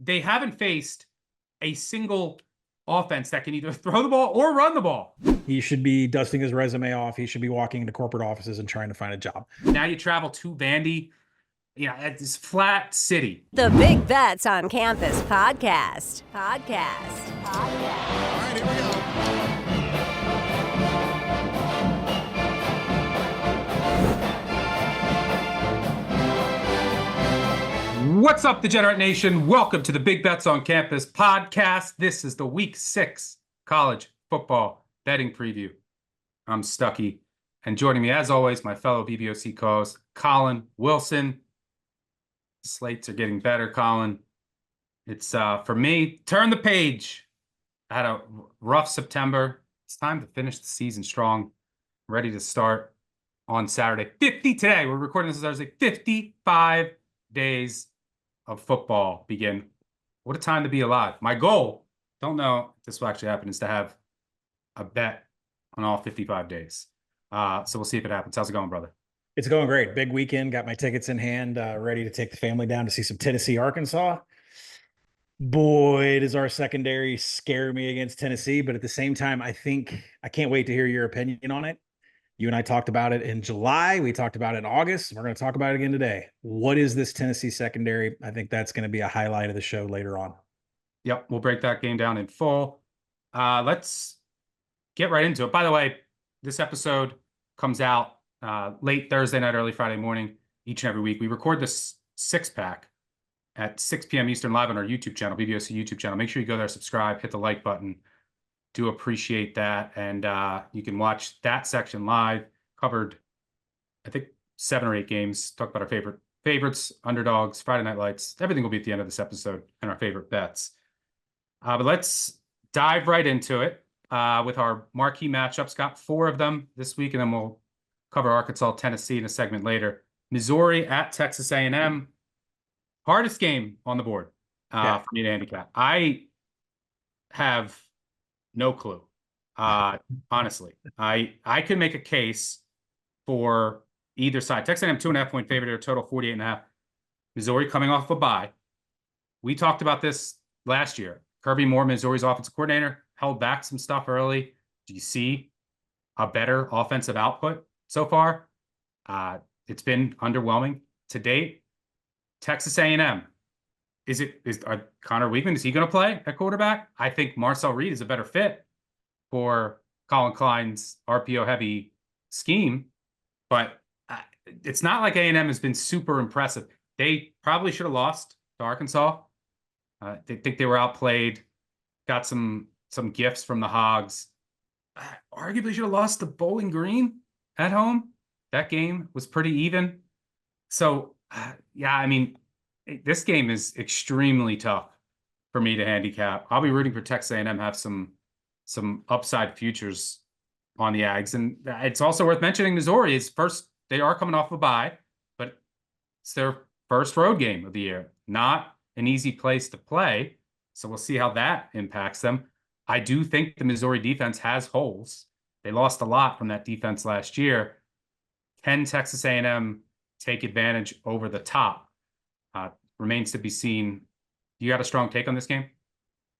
they haven't faced a single offense that can either throw the ball or run the ball. He should be dusting his resume off. He should be walking into corporate offices and trying to find a job. Now you travel to Vandy. It's flat city. The Big Bets on Campus podcast. All right, here we go. What's up, Degenerate Nation? Welcome to the Big Bets on Campus podcast. This is the Week 6 college football betting preview. I'm Stuckey, and joining me, as always, my fellow BBOC co-host, Colin Wilson. Slates are getting better, Colin. It's, for me, turn the page. I had a rough September. It's time to finish the season strong. Ready to start on Saturday. 50 today. We're recording this on Thursday. 55 days of football begin. What a time to be alive. My goal, don't know if this will actually happen, is to have a bet on all 55 days. So we'll see if it happens. How's it going, brother? It's going great. Big weekend. Got my tickets in hand, ready to take the family down to see some Tennessee, Arkansas. Boy, does our secondary scare me against Tennessee, but at the same time, I can't wait to hear your opinion on it. You and I talked about it in July. We talked about it in August. We're going to talk about it again today. What is this Tennessee secondary? I think that's going to be a highlight of the show later on. Yep, we'll break that game down in full. Let's get right into it. By the way, this episode comes out late Thursday night, early Friday morning, each and every week. We record this six-pack at 6 p.m. Eastern live on our YouTube channel, BBOC YouTube channel. Make sure you go there, subscribe, hit the like button. Do appreciate that. And you can watch that section live. Covered, I think, 7 or 8 games. Talk about our favorites, underdogs, Friday Night Lights. Everything will be at the end of this episode and our favorite bets. But let's dive right into it with our marquee matchups. Got 4 of them this week, and then we'll cover Arkansas, Tennessee in a segment later. Missouri at Texas A&M. Hardest game on the board for me to handicap. I have no clue. Honestly, I could make a case for either side. Texas A&M 2.5 point favorite, or total 48.5. Missouri coming off a bye. We talked about this last year. Kirby Moore, Missouri's offensive coordinator, held back some stuff early. Do you see a better offensive output so far? It's been underwhelming to date. Texas A&M. Is Connor Weigman, is he going to play at quarterback? I think Marcel Reed is a better fit for Colin Klein's RPO-heavy scheme, but it's not like A&M has been super impressive. They probably should have lost to Arkansas. They think they were outplayed, got some gifts from the Hogs. Arguably should have lost to Bowling Green at home. That game was pretty even. So, this game is extremely tough for me to handicap. I'll be rooting for Texas A&M, have some upside futures on the Ags. And it's also worth mentioning Missouri is first. They are coming off a bye, but it's their first road game of the year. Not an easy place to play. So we'll see how that impacts them. I do think the Missouri defense has holes. They lost a lot from that defense last year. Can Texas A&M take advantage over the top? Remains to be seen. You got a strong take on this game?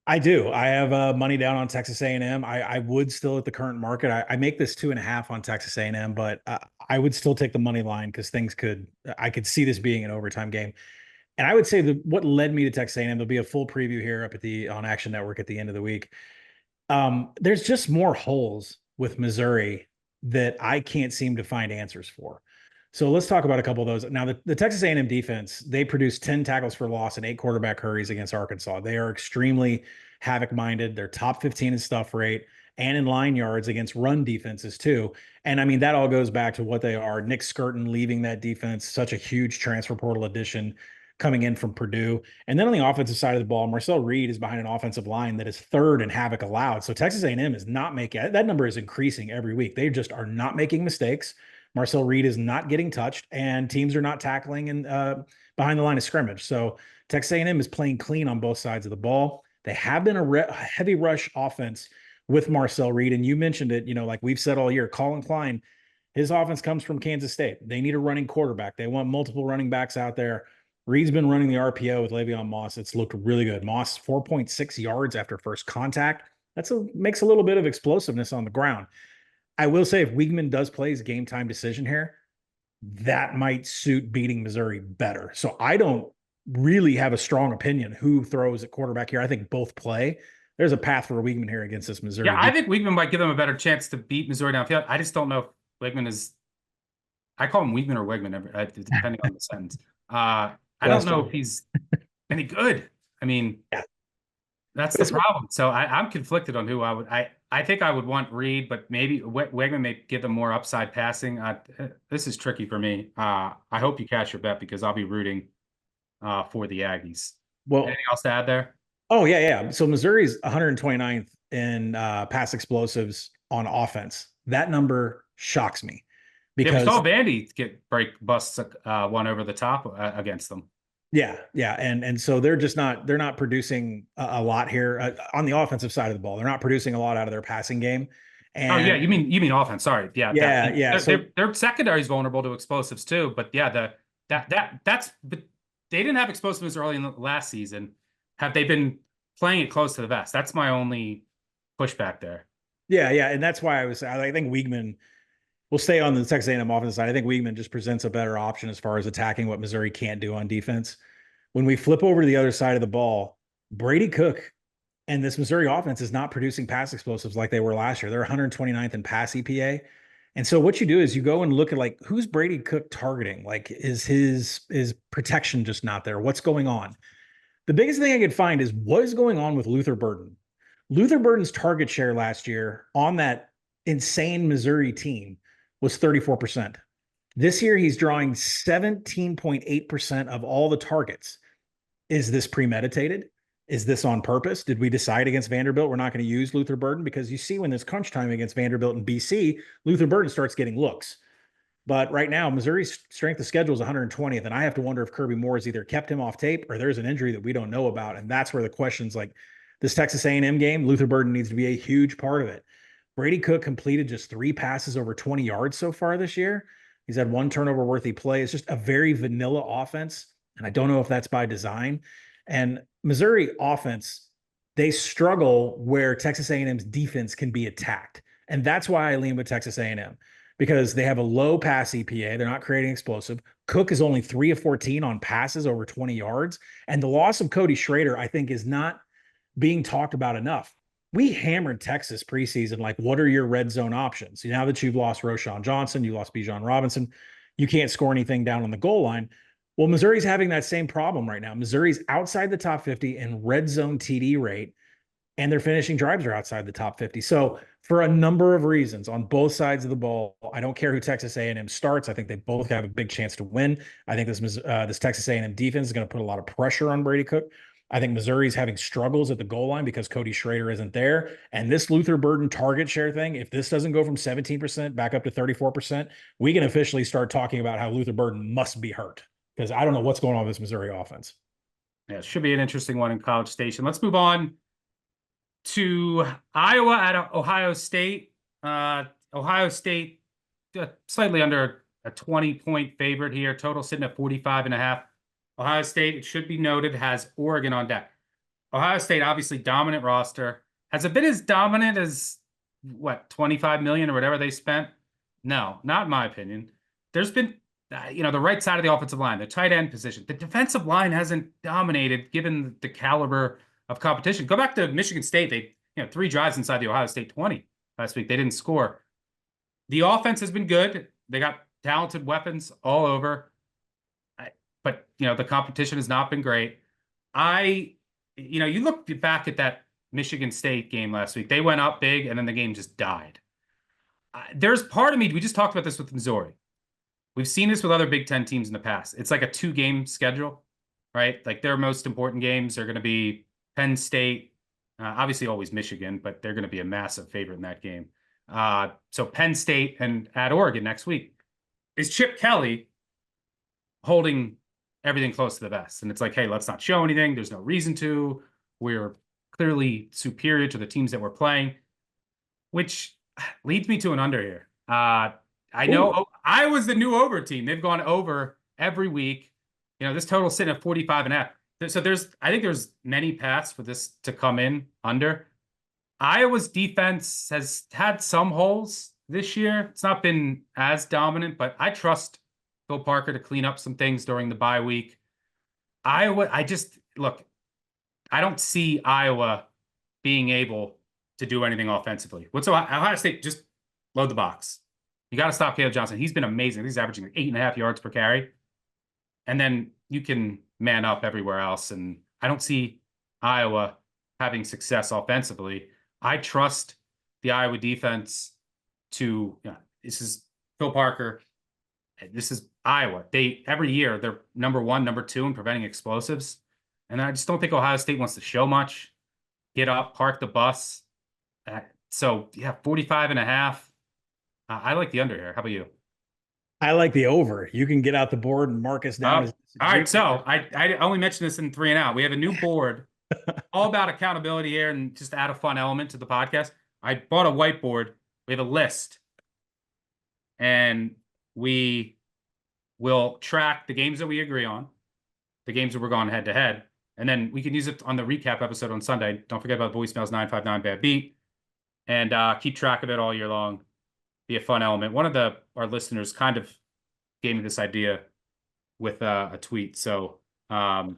I do. I have money down on Texas A&M. I would still, at the current market, I make this 2.5 on Texas A&M, but I would still take the money line because I could see this being an overtime game. And I would say that what led me to Texas A&M, there'll be a full preview here up on Action Network at the end of the week. There's just more holes with Missouri that I can't seem to find answers for. So let's talk about a couple of those. Now, the Texas A&M defense, they produced 10 tackles for loss and 8 quarterback hurries against Arkansas. They are extremely havoc-minded. They're top 15 in stuff rate and in line yards against run defenses too. And I mean, that all goes back to what they are. Nick Skirton leaving that defense, such a huge transfer portal addition coming in from Purdue. And then on the offensive side of the ball, Marcel Reed is behind an offensive line that is 3rd in havoc allowed. So Texas A&M is not making, that number is increasing every week. They just are not making mistakes. Marcel Reed is not getting touched, and teams are not tackling and behind the line of scrimmage. So Texas A&M is playing clean on both sides of the ball. They have been a heavy rush offense with Marcel Reed, and you mentioned it. Like we've said all year, Colin Klein, his offense comes from Kansas State. They need a running quarterback. They want multiple running backs out there. Reed's been running the RPO with Le'Veon Moss. It's looked really good. Moss 4.6 yards after first contact. Makes a little bit of explosiveness on the ground. I will say if Weigman does play his game time decision here, that might suit beating Missouri better. So I don't really have a strong opinion who throws at quarterback here. I think both play. There's a path for Weigman here against this Missouri. Yeah, I think Weigman might give them a better chance to beat Missouri downfield. I just don't know if Weigman is. I call him Weigman or Wegman, depending on the sentence. I don't know if he's any good. I mean, yeah. That's the problem. So I'm conflicted on who I would. I think I would want Reed, but maybe Wegman may give them more upside passing. This is tricky for me. I hope you cash your bet because I'll be rooting for the Aggies. Well, anything else to add there? Oh, yeah. So Missouri's 129th in pass explosives on offense. That number shocks me because we saw Vandy busts one over the top against them. Yeah. And so they're not producing a lot here on the offensive side of the ball. They're not producing a lot out of their passing game. And you mean offense. Sorry. Yeah. So their secondary is vulnerable to explosives too, but yeah, but they didn't have explosives early in the last season. Have they been playing it close to the vest? That's my only pushback there. Yeah. And that's why I think Weigman will stay on the Texas A&M offensive side. I think Weigman just presents a better option as far as attacking what Missouri can't do on defense. When we flip over to the other side of the ball, Brady Cook and this Missouri offense is not producing pass explosives like they were last year. They're 129th in pass EPA. And so what you do is you go and look at who's Brady Cook targeting? Is his protection just not there? What's going on? The biggest thing I could find is what is going on with Luther Burden. Luther Burden's target share last year on that insane Missouri team was 34%. This year, he's drawing 17.8% of all the targets. Is this premeditated? Is this on purpose? Did we decide against Vanderbilt we're not going to use Luther Burden? Because you see when there's crunch time against Vanderbilt and BC, Luther Burden starts getting looks. But right now, Missouri's strength of schedule is 120th, and I have to wonder if Kirby Moore has either kept him off tape or there's an injury that we don't know about. And that's where the questions like this Texas A&M game, Luther Burden needs to be a huge part of it. Brady Cook completed just 3 passes over 20 yards so far this year. He's had 1 turnover-worthy play. It's just a very vanilla offense, and I don't know if that's by design. And Missouri offense, they struggle where Texas A&M's defense can be attacked. And that's why I lean with Texas A&M, because they have a low pass EPA. They're not creating explosive. Cook is only 3 of 14 on passes over 20 yards. And the loss of Cody Schrader, I think, is not being talked about enough. We hammered Texas preseason, what are your red zone options? Now that you've lost Roschon Johnson, you lost Bijan Robinson, you can't score anything down on the goal line. Well, Missouri's having that same problem right now. Missouri's outside the top 50 in red zone TD rate, and their finishing drives are outside the top 50. So for a number of reasons on both sides of the ball, I don't care who Texas A&M starts. I think they both have a big chance to win. I think this Texas A&M defense is going to put a lot of pressure on Brady Cook. I think Missouri's having struggles at the goal line because Cody Schrader isn't there. And this Luther Burden target share thing, if this doesn't go from 17% back up to 34%, we can officially start talking about how Luther Burden must be hurt, because I don't know what's going on with this Missouri offense. Yeah, it should be an interesting one in College Station. Let's move on to Iowa at Ohio State. Ohio State slightly under a 20-point favorite here. Total sitting at 45.5. Ohio State, it should be noted, has Oregon on deck. Ohio State, obviously dominant roster. Has it been as dominant as, 25 million or whatever they spent? No, not in my opinion. There's been, the right side of the offensive line, the tight end position. The defensive line hasn't dominated given the caliber of competition. Go back to Michigan State. They, 3 drives inside the Ohio State 20 last week. They didn't score. The offense has been good. They got talented weapons all over. But, the competition has not been great. You look back at that Michigan State game last week. They went up big, and then the game just died. There's part of me, we just talked about this with Missouri. We've seen this with other Big Ten teams in the past. It's like a 2-game schedule, right? Like their most important games are going to be Penn State, obviously always Michigan, but they're going to be a massive favorite in that game. So Penn State and at Oregon next week. Is Chip Kelly holding everything close to the vest? And it's like, hey, let's not show anything. There's no reason to. We're clearly superior to the teams that we're playing, which leads me to an under here. I know I was the new over team. They've gone over every week. This total's sitting at 45.5. So I think there's many paths for this to come in under. Iowa's defense has had some holes this year. It's not been as dominant, but I trust Phil Parker to clean up some things during the bye week. Iowa, I don't see Iowa being able to do anything offensively. Ohio State, just load the box. You got to stop Caleb Johnson. He's been amazing. He's averaging 8.5 yards per carry. And then you can man up everywhere else. And I don't see Iowa having success offensively. I trust the Iowa defense to, this is Phil Parker. This is Iowa. Every year, they're number 1, number 2 in preventing explosives. And I just don't think Ohio State wants to show much. Get up, park the bus. 45.5. I like the under here. How about you? I like the over. You can get out the board and mark us down. All right, so I only mentioned this in 3 and Out. We have a new board, all about accountability here, and just add a fun element to the podcast. I bought a whiteboard. We have a list, and we will track the games that we agree on, the games that we're going head to head, and then we can use it on the recap episode on Sunday. Don't forget about voicemails 959 Bad Beat, and keep track of it all year long. Be a fun element. One of our listeners kind of gave me this idea with a tweet. So, all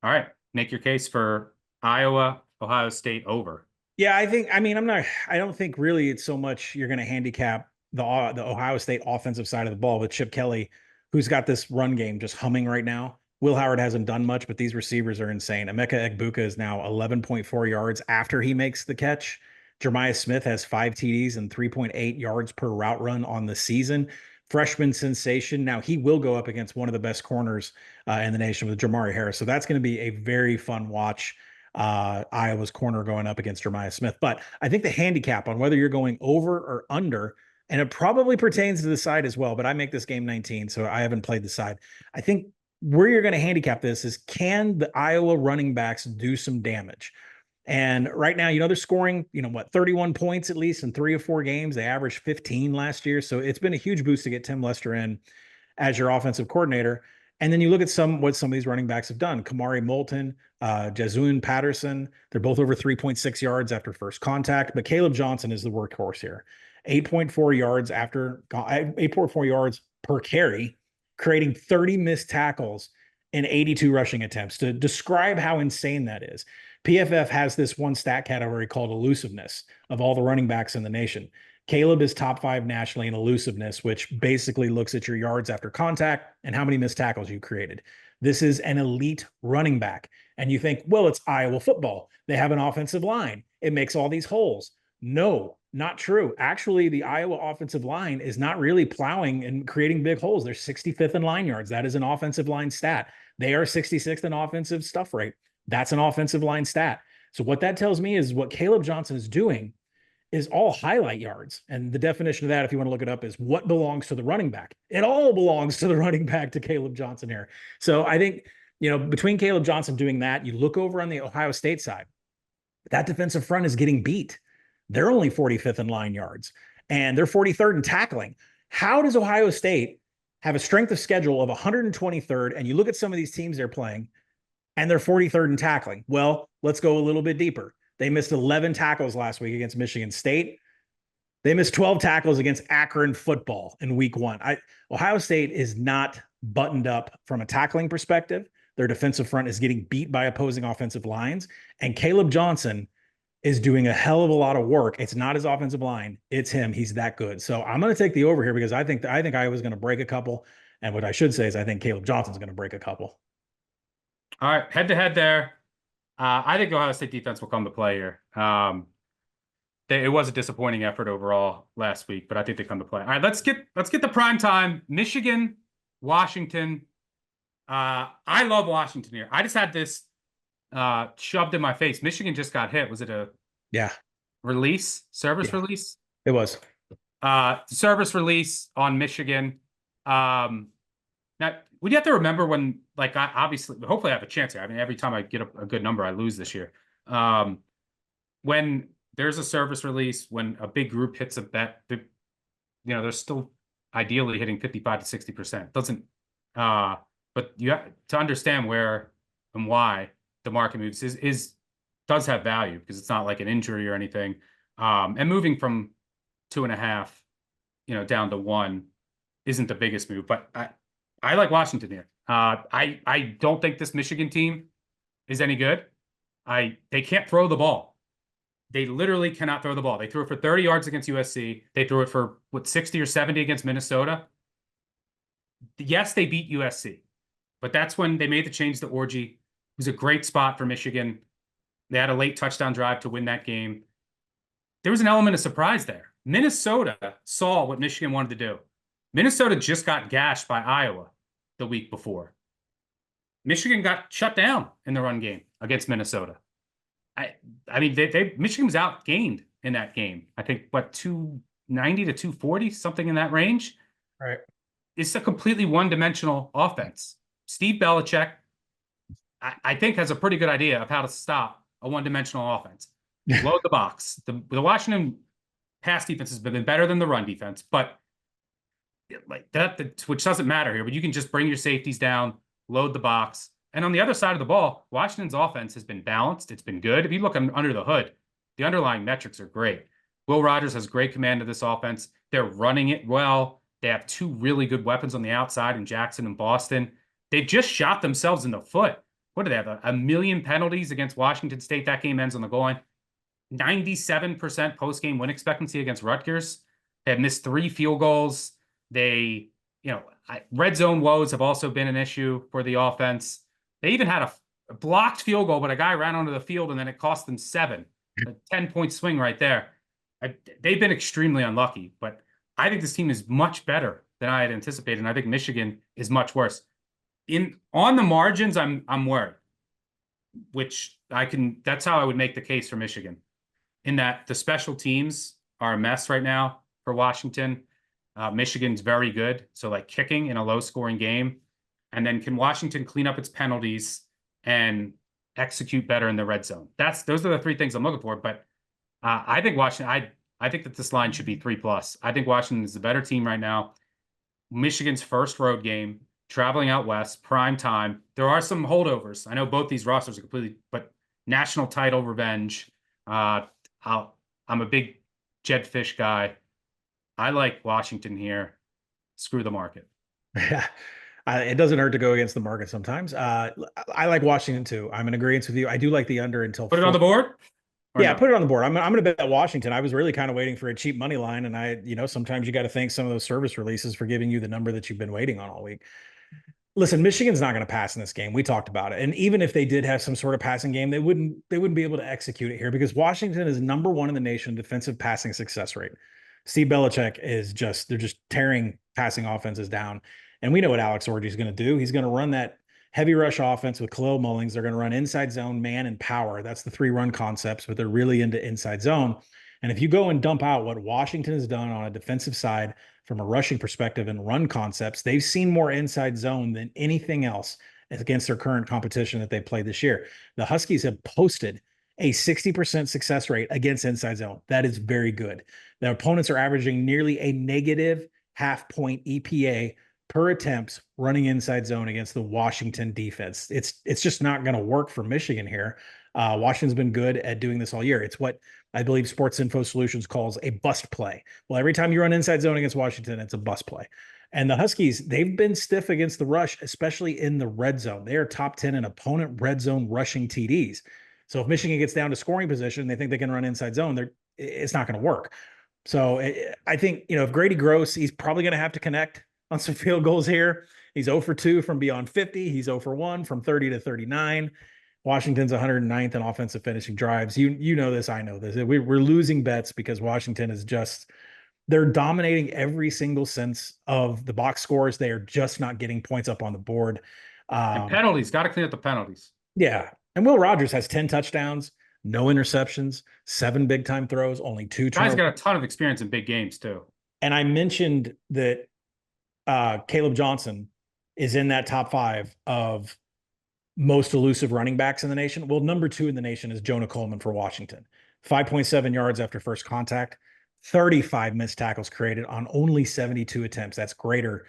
right, make your case for Iowa, Ohio State over. Yeah, I don't think really it's so much you're going to handicap the Ohio State offensive side of the ball with Chip Kelly, who's got this run game just humming right now. Will Howard hasn't done much, but these receivers are insane. Emeka Egbuka is now 11.4 yards after he makes the catch. Jeremiah Smith has 5 TDs and 3.8 yards per route run on the season. Freshman sensation. Now he will go up against one of the best corners in the nation with Jamari Harris. So that's going to be a very fun watch. Iowa's corner going up against Jeremiah Smith. But I think the handicap on whether you're going over or under, and it probably pertains to the side as well, but I make this game 19, so I haven't played the side. I think where you're going to handicap this is, can the Iowa running backs do some damage? And right now, they're scoring, 31 points at least in 3 or 4 games. They averaged 15 last year. So it's been a huge boost to get Tim Lester in as your offensive coordinator. And then you look at what some of these running backs have done. Kamari Moulton, Jazoon Patterson, they're both over 3.6 yards after first contact. But Caleb Johnson is the workhorse here. 8.4 yards per carry, creating 30 missed tackles and 82 rushing attempts. To describe how insane that is, PFF has this one stat category called elusiveness of all the running backs in the nation. Caleb is top 5 nationally in elusiveness, which basically looks at your yards after contact and how many missed tackles you created. This is an elite running back. And you think, well, it's Iowa football. They have an offensive line. It makes all these holes. No, not true. Actually, the Iowa offensive line is not really plowing and creating big holes. They're 65th in line yards. That is an offensive line stat. They are 66th in offensive stuff rate. That's an offensive line stat. So what that tells me is what Caleb Johnson is doing is all highlight yards. And the definition of that, if you want to look it up, is what belongs to the running back. It all belongs to the running back, to Caleb Johnson here. So I think, between Caleb Johnson doing that, you look over on the Ohio State side, that defensive front is getting beat. They're only 45th in line yards, and they're 43rd in tackling. How does Ohio State have a strength of schedule of 123rd, and you look at some of these teams they're playing, and they're 43rd in tackling? Well, let's go a little bit deeper. They missed 11 tackles last week against Michigan State. They missed 12 tackles against Akron football in week 1. Ohio State is not buttoned up from a tackling perspective. Their defensive front is getting beat by opposing offensive lines, and Caleb Johnson is doing a hell of a lot of work. It's not his offensive line. It's him. He's that good. So I'm going to take the over here because I think Iowa's going to break a couple. And what I should say is I think Caleb Johnson's going to break a couple. All right, head to head there. I think Ohio State defense will come to play here. It was a disappointing effort overall last week, but I think they come to play. All right, let's get the prime time. Michigan, Washington. I love Washington here. I just had this shoved in my face. Michigan just got hit. Was it a service release? It was. Service release on Michigan. Now, we have to remember when, hopefully I have a chance here. I mean, every time I get a good number, I lose this year. When there's a service release, when a big group hits a bet, they're still ideally hitting 55 to 60%. Doesn't but you have to understand where and why the market moves does have value because it's not like an injury or anything. And moving from 2.5, down to 1 isn't the biggest move, but I like Washington here. I don't think this Michigan team is any good. They can't throw the ball. They literally cannot throw the ball. They threw it for 30 yards against USC. They threw it for 60 or 70 against Minnesota. Yes, they beat USC, but that's when they made the change to Orgy. It was a great spot for Michigan. They had a late touchdown drive to win that game. There was an element of surprise there. Minnesota saw what Michigan wanted to do. Minnesota just got gashed by Iowa the week before. Michigan got shut down in the run game against Minnesota. I mean, Michigan was outgained in that game. I think, 290 to 240, something in that range. Right. It's a completely one-dimensional offense. Steve Belichick, I think, has a pretty good idea of how to stop a one-dimensional offense. Load the box. The Washington pass defense has been better than the run defense, but like that, which doesn't matter here. But you can just bring your safeties down, load the box. And on the other side of the ball, Washington's offense has been balanced. It's been good. If you look under the hood, the underlying metrics are great. Will Rogers has great command of this offense. They're running it well. They have 2 really good weapons on the outside in Jackson and Boston. They've just shot themselves in the foot. What do they have? A million penalties against Washington State. That game ends on the goal line. 97% post-game win expectancy against Rutgers. They have missed 3 field goals. They, red zone woes have also been an issue for the offense. They even had a blocked field goal, but a guy ran onto the field and then it cost them 7. A 10-point swing right there. They've been extremely unlucky, but I think this team is much better than I had anticipated, and I think Michigan is much worse. On the margins, I'm worried, which that's how I would make the case for Michigan, in that the special teams are a mess right now for Washington. Michigan's very good, so like kicking in a low-scoring game, and then can Washington clean up its penalties and execute better in the red zone? Those are the 3 things I'm looking for. But I think Washington. I think that this line should be 3+. I think Washington is the better team right now. Michigan's first road game, traveling out west, prime time. There are some holdovers. I know both these rosters are completely, but national title revenge. I'm a big Jed Fish guy. I like Washington here. Screw the market. Yeah. It doesn't hurt to go against the market sometimes. I like Washington too. I'm in agreement with you. I do like the under until put it on the board. Yeah, put it on the board. I'm going to bet Washington. I was really kind of waiting for a cheap money line, and sometimes you got to thank some of those service releases for giving you the number that you've been waiting on all week. Listen, Michigan's not going to pass in this game. We talked about it, and even if they did have some sort of passing game, they wouldn't be able to execute it here because Washington is number 1 in the nation defensive passing success rate. Steve Belichick they're just tearing passing offenses down, and we know what Alex Orgy is going to do. He's going to run that heavy rush offense with Khalil Mullings. They're going to run inside zone, man, and power. That's the 3 run concepts, but they're really into inside zone. And if you go and dump out what Washington has done on a defensive side from a rushing perspective and run concepts, they've seen more inside zone than anything else against their current competition that they played this year. The Huskies have posted a 60% success rate against inside zone. That is very good. Their opponents are averaging nearly a negative half-point EPA per attempts running inside zone against the Washington defense. It's just not going to work for Michigan here. Washington's been good at doing this all year. It's what I believe Sports Info Solutions calls a bust play. Well, every time you run inside zone against Washington, it's a bust play. And the Huskies, they've been stiff against the rush, especially in the red zone. They are top 10 in opponent red zone rushing TDs. So if Michigan gets down to scoring position, they think they can run inside zone, it's not going to work. So I think, if Grady Gross, he's probably going to have to connect on some field goals here. He's 0 for 2 from beyond 50. He's 0 for 1 from 30 to 39. Washington's 109th in offensive finishing drives. You know this, I know this. We're losing bets because Washington is they're dominating every single sense of the box scores. They are just not getting points up on the board. And penalties, got to clean up the penalties. Yeah. And Will Rogers has 10 touchdowns, no interceptions, 7 big-time throws, only 2 turnovers. Guy's got a ton of experience in big games, too. And I mentioned that Caleb Johnson is in that top 5 of most elusive running backs in the nation. Well, number 2 in the nation is Jonah Coleman for Washington. 5.7 yards after first contact, 35 missed tackles created on only 72 attempts. That's greater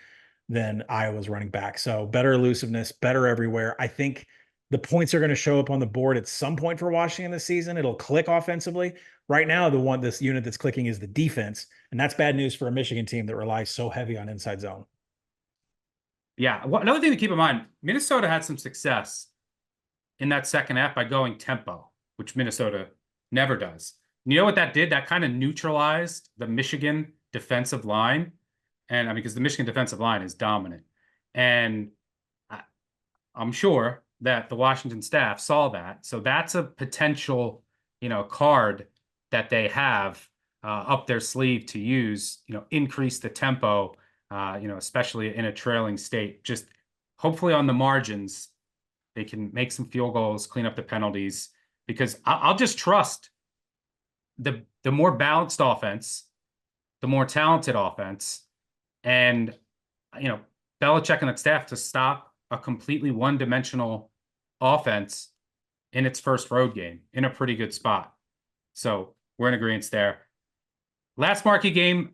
than Iowa's running back. So better elusiveness, better everywhere. I think the points are going to show up on the board at some point for Washington this season. It'll click offensively. Right now, this unit that's clicking is the defense, and that's bad news for a Michigan team that relies so heavy on inside zone. Yeah. Another thing to keep in mind, Minnesota had some success in that second half by going tempo, which Minnesota never does. You know what that did? That kind of neutralized the Michigan defensive line. And I mean, because the Michigan defensive line is dominant. And I'm sure that the Washington staff saw that. So that's a potential, card that they have up their sleeve to use, increase the tempo, especially in a trailing state. Just hopefully on the margins, they can make some field goals, clean up the penalties, because I'll just trust the more balanced offense, the more talented offense, and, Belichick and the staff to stop a completely one-dimensional offense in its first road game in a pretty good spot. So we're in agreement there. Last marquee game,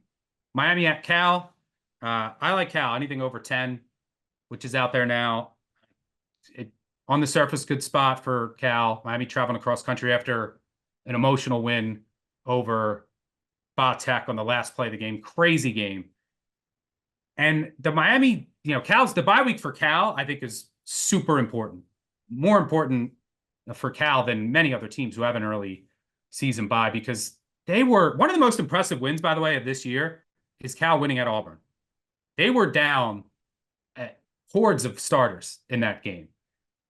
Miami at Cal. I like Cal, anything over 10, which is out there now. On the surface, good spot for Cal. Miami traveling across country after an emotional win over Tech on the last play of the game. Crazy game. And the Miami, Cal's the bye week for Cal, I think, is super important. More important for Cal than many other teams who have an early season bye, because they were one of the most impressive wins, by the way, of this year is Cal winning at Auburn. They were down hordes of starters in that game.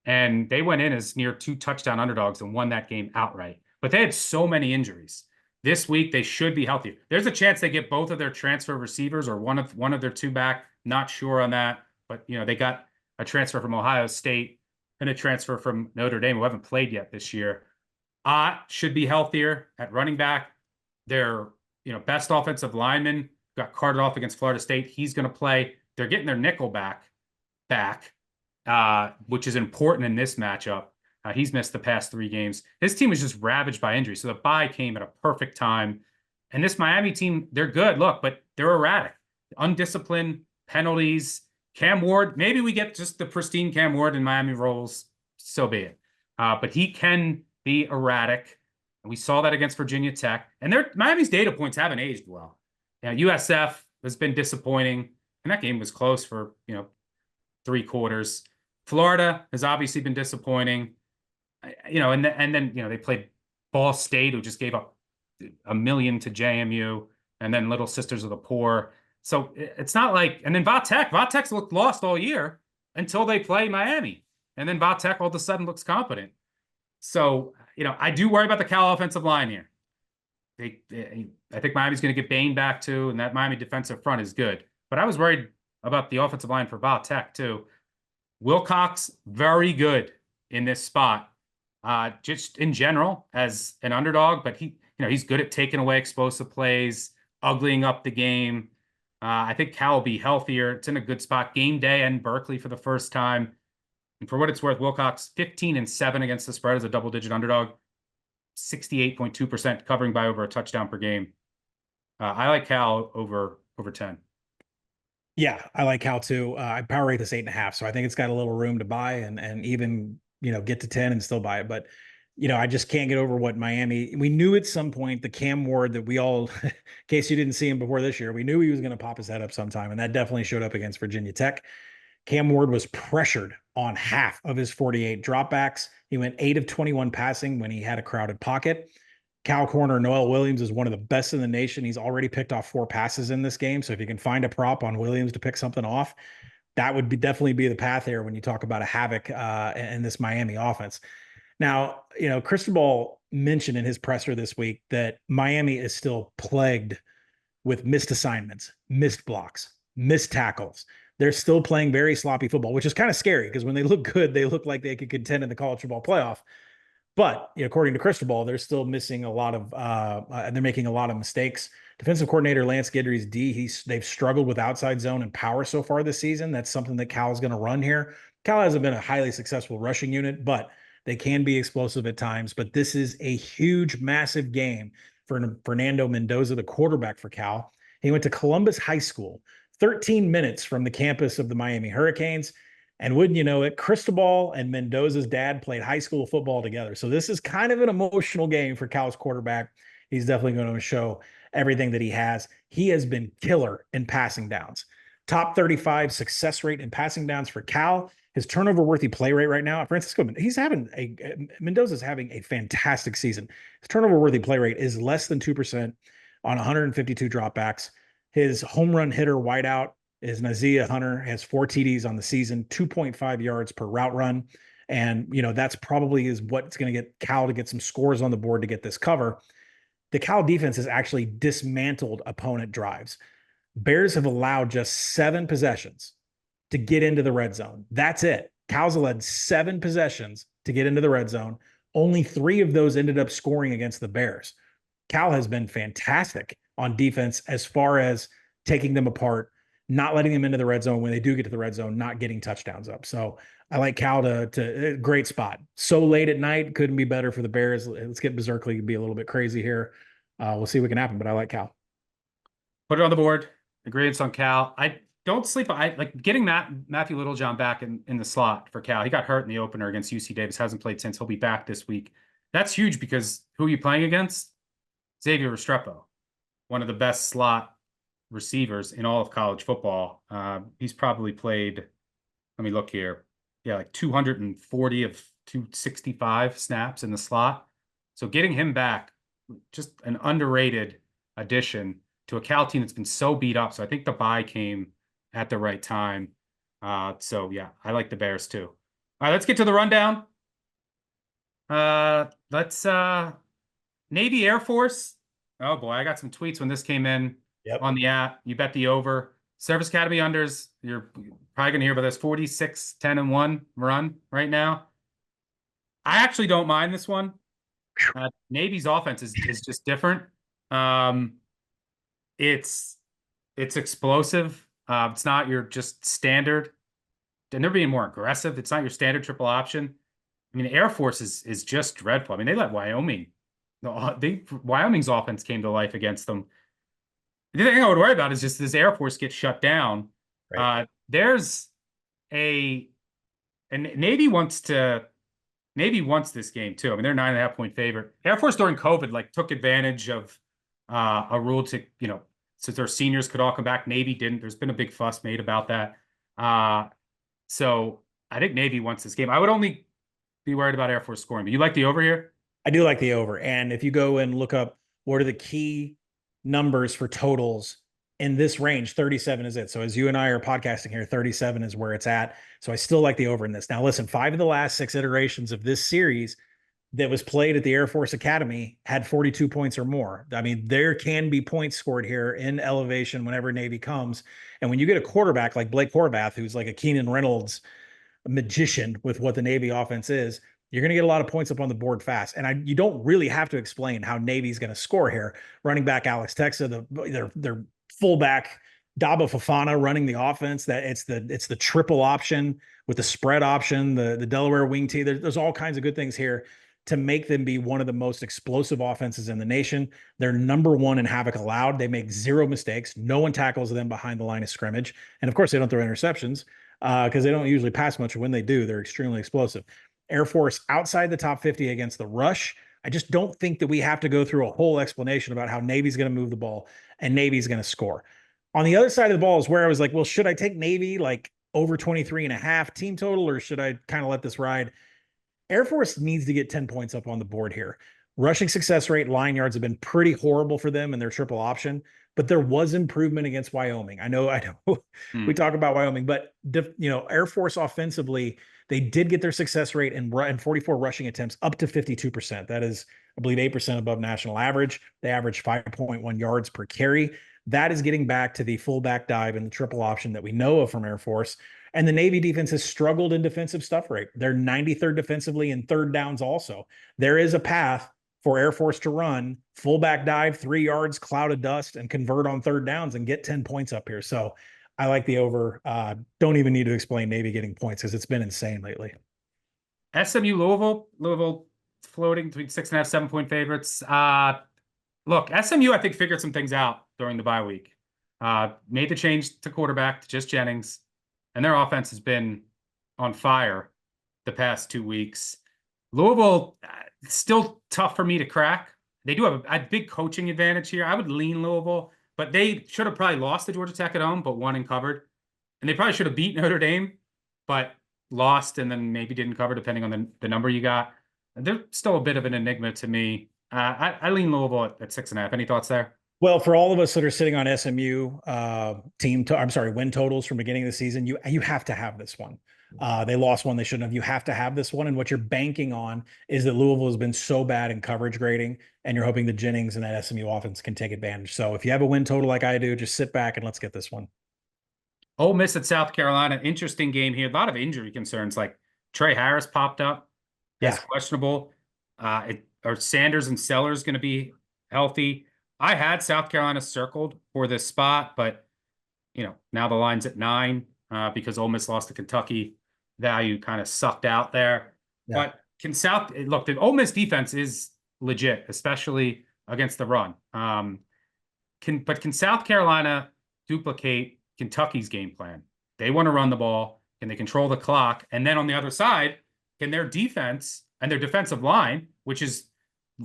And they went in as near 2 touchdown underdogs and won that game outright. But they had so many injuries. This week, they should be healthy. There's a chance they get both of their transfer receivers or one of their 2 back. Not sure on that. But, they got a transfer from Ohio State and a transfer from Notre Dame who haven't played yet this year. Should be healthier at running back. Their, best offensive lineman got carted off against Florida State. He's going to play. They're getting their nickel back, which is important in this matchup. He's missed the past 3 games. His team was just ravaged by injury, so the bye came at a perfect time. And this Miami team, they're good, look, but they're erratic. Undisciplined, penalties. Cam Ward, maybe we get just the pristine Cam Ward in Miami rolls, so be it. But he can be erratic. And we saw that against Virginia Tech. And Miami's data points haven't aged well. USF has been disappointing, and that game was close for, 3 quarters. Florida has obviously been disappointing. And then they played Ball State, who just gave up $1 million to JMU, and then Little Sisters of the Poor. So it's not like, and then Vatek's looked lost all year until they play Miami, and then Vatek all of a sudden looks competent. So I do worry about the Cal offensive line here. I think Miami's going to get Bain back too, and that Miami defensive front is good. But I was worried about the offensive line for Vatek too. Wilcox, very good in this spot. Just in general as an underdog, but he's good at taking away explosive plays, uglying up the game. I think Cal will be healthier. It's in a good spot. Game day and Berkeley for the first time. And for what it's worth, Wilcox 15-7 against the spread as a double-digit underdog, 68.2% covering by over a touchdown per game. I like Cal over 10. Yeah, I like Cal too. I power rate this 8.5, so I think it's got a little room to buy and even get to 10 and still buy it. But I just can't get over what Miami. We knew at some point the Cam Ward that we all, in case you didn't see him before this year, we knew he was going to pop his head up sometime, and that definitely showed up against Virginia Tech. Cam Ward was pressured on half of his 48 dropbacks. He went 8 of 21 passing when he had a crowded pocket. Cal corner Noel Williams is one of the best in the nation. He's already picked off 4 passes in this game. So if you can find a prop on Williams to pick something off, that would definitely be the path here when you talk about a havoc in this Miami offense. Now, Cristobal mentioned in his presser this week that Miami is still plagued with missed assignments, missed blocks, missed tackles. They're still playing very sloppy football, which is kind of scary because when they look good, they look like they could contend in the college football playoff. But according to Cristobal, they're still missing a lot of, and they're making a lot of mistakes. Defensive coordinator Lance Guidry's they've struggled with outside zone and power so far this season. That's something that Cal's going to run here. Cal hasn't been a highly successful rushing unit, but they can be explosive at times. But this is a huge, massive game for Fernando Mendoza, the quarterback for Cal. He went to Columbus High School, 13 minutes from the campus of the Miami Hurricanes. And wouldn't you know it, Cristobal and Mendoza's dad played high school football together. So this is kind of an emotional game for Cal's quarterback. He's definitely going to show everything that he has. He has been killer in passing downs. Top 35 success rate in passing downs for Cal. His turnover-worthy play rate right now, Francisco, Mendoza's having a fantastic season. His turnover-worthy play rate is less than 2% on 152 dropbacks. His home run hitter wideout is Nazia Hunter, has 4 TDs on the season, 2.5 yards per route run. And, that's probably is what's going to get Cal to get some scores on the board to get this cover. The Cal defense has actually dismantled opponent drives. Bears have allowed just 7 possessions to get into the red zone. That's it. Cal's led 7 possessions to get into the red zone. Only 3 of those ended up scoring against the Bears. Cal has been fantastic on defense as far as taking them apart, not letting them into the red zone when they do get to the red zone, not getting touchdowns up. So I like Cal to great spot. So late at night, couldn't be better for the Bears. Let's get berserkly, be a little bit crazy here. We'll see what can happen, but I like Cal. Put it on the board. Agreements on Cal. I don't sleep. I like getting Matthew Littlejohn back in the slot for Cal. He got hurt in the opener against UC Davis. Hasn't played since. He'll be back this week. That's huge because who are you playing against? Xavier Restrepo, one of the best slot receivers in all of college football. He's probably played, let me look here. Yeah, like 240 of 265 snaps in the slot. So getting him back, just an underrated addition to a Cal team that's been so beat up. So I think the bye came at the right time. So yeah, I like the Bears too. All right, let's get to the rundown. Let's Navy Air Force. Oh boy, I got some tweets when this came in on the app. You bet the over. Service Academy unders. You're probably gonna hear about this 46-10-1 run right now. I actually don't mind this one. Navy's offense is just different. It's explosive. It's not your just standard, and they're being more aggressive. It's not your standard triple option. I mean, the Air Force is just dreadful. I mean, they let Wyoming. Wyoming's offense came to life against them. The thing I would worry about is just this Air Force gets shut down. Right. Navy wants this game too. I mean, they're 9.5-point favorite. Air Force during COVID took advantage of a rule to, since their seniors could all come back. Navy didn't. There's been a big fuss made about that. So I think Navy wants this game. I would only be worried about Air Force scoring, but you like the over here? I do like the over. And if you go and look up what are the key numbers for totals in this range, 37 is it. So as you and I are podcasting here, 37 is where it's at. So I still like the over in this. Now listen, 5 of the last 6 iterations of this series that was played at the Air Force Academy had 42 points or more. I mean, there can be points scored here in elevation whenever Navy comes. And when you get a quarterback like Blake Horvath, who's like a Keenan Reynolds magician with what the Navy offense is, you're going to get a lot of points up on the board fast. And you don't really have to explain how Navy's going to score here. Running back Alex Texa, their fullback Daba Fafana running the offense. That it's the triple option with the spread option, the Delaware wing tee. There's all kinds of good things here to make them be one of the most explosive offenses in the nation. They're number 1 in havoc allowed. They make 0 mistakes. No one tackles them behind the line of scrimmage. And of course, they don't throw interceptions because they don't usually pass much. When they do, they're extremely explosive. Air Force outside the top 50 against the rush. I just don't think that we have to go through a whole explanation about how Navy's going to move the ball and Navy's going to score. On the other side of the ball is where I was like, well, should I take Navy over 23.5 team total, or should I kind of let this ride? Air Force needs to get 10 points up on the board here. Rushing success rate, line yards have been pretty horrible for them in their triple option, but there was improvement against Wyoming. I know we talk about Wyoming, but Air Force offensively, they did get their success rate and 44 rushing attempts up to 52%. That is, I believe, 8% above national average. They averaged 5.1 yards per carry. That is getting back to the fullback dive and the triple option that we know of from Air Force. And the Navy defense has struggled in defensive stuff rate. They're 93rd defensively in third downs also. There is a path for Air Force to run fullback dive, 3 yards, cloud of dust, and convert on third downs and get 10 points up here. So I like the over. Don't even need to explain Navy getting points because it's been insane lately. SMU Louisville floating between 6.5, 7-point favorites. Look, SMU I think figured some things out during the bye week. Made the change to quarterback to just Jennings, and their offense has been on fire the past 2 weeks. Louisville, still tough for me to crack. They do have a big coaching advantage here. I would lean Louisville, but they should have probably lost to Georgia Tech at home, but won and covered. And they probably should have beat Notre Dame, but lost and then maybe didn't cover, depending on the number you got. They're still a bit of an enigma to me. I lean Louisville at 6.5. Any thoughts there? Well, for all of us that are sitting on SMU win totals from beginning of the season, you have to have this one. They lost one they shouldn't have. You have to have this one. And what you're banking on is that Louisville has been so bad in coverage grading, and you're hoping that Jennings and that SMU offense can take advantage. So if you have a win total like I do, just sit back and let's get this one. Ole Miss at South Carolina. Interesting game here. A lot of injury concerns. Like Trey Harris popped up. That's questionable. Are Sanders and Sellers going to be healthy? I had South Carolina circled for this spot, but now the line's at 9 because Ole Miss lost to Kentucky. Value kind of sucked out there. Yeah. But the Ole Miss defense is legit, especially against the run. Can South Carolina duplicate Kentucky's game plan? They want to run the ball. Can they control the clock? And then on the other side, can their defense and their defensive line, which is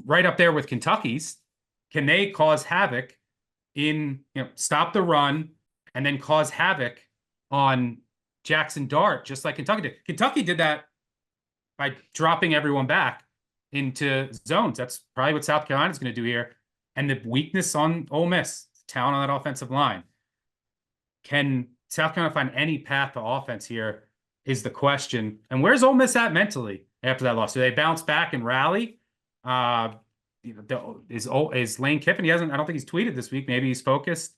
right up there with Kentucky's, can they cause havoc stop the run and then cause havoc on Jackson Dart, just like Kentucky did? Kentucky did that by dropping everyone back into zones. That's probably what South Carolina's going to do here. And the weakness on Ole Miss, talent on that offensive line. Can South Carolina find any path to offense here is the question. And where's Ole Miss at mentally after that loss? Do they bounce back and rally? Is Lane Kiffin? I don't think he's tweeted this week. Maybe he's focused.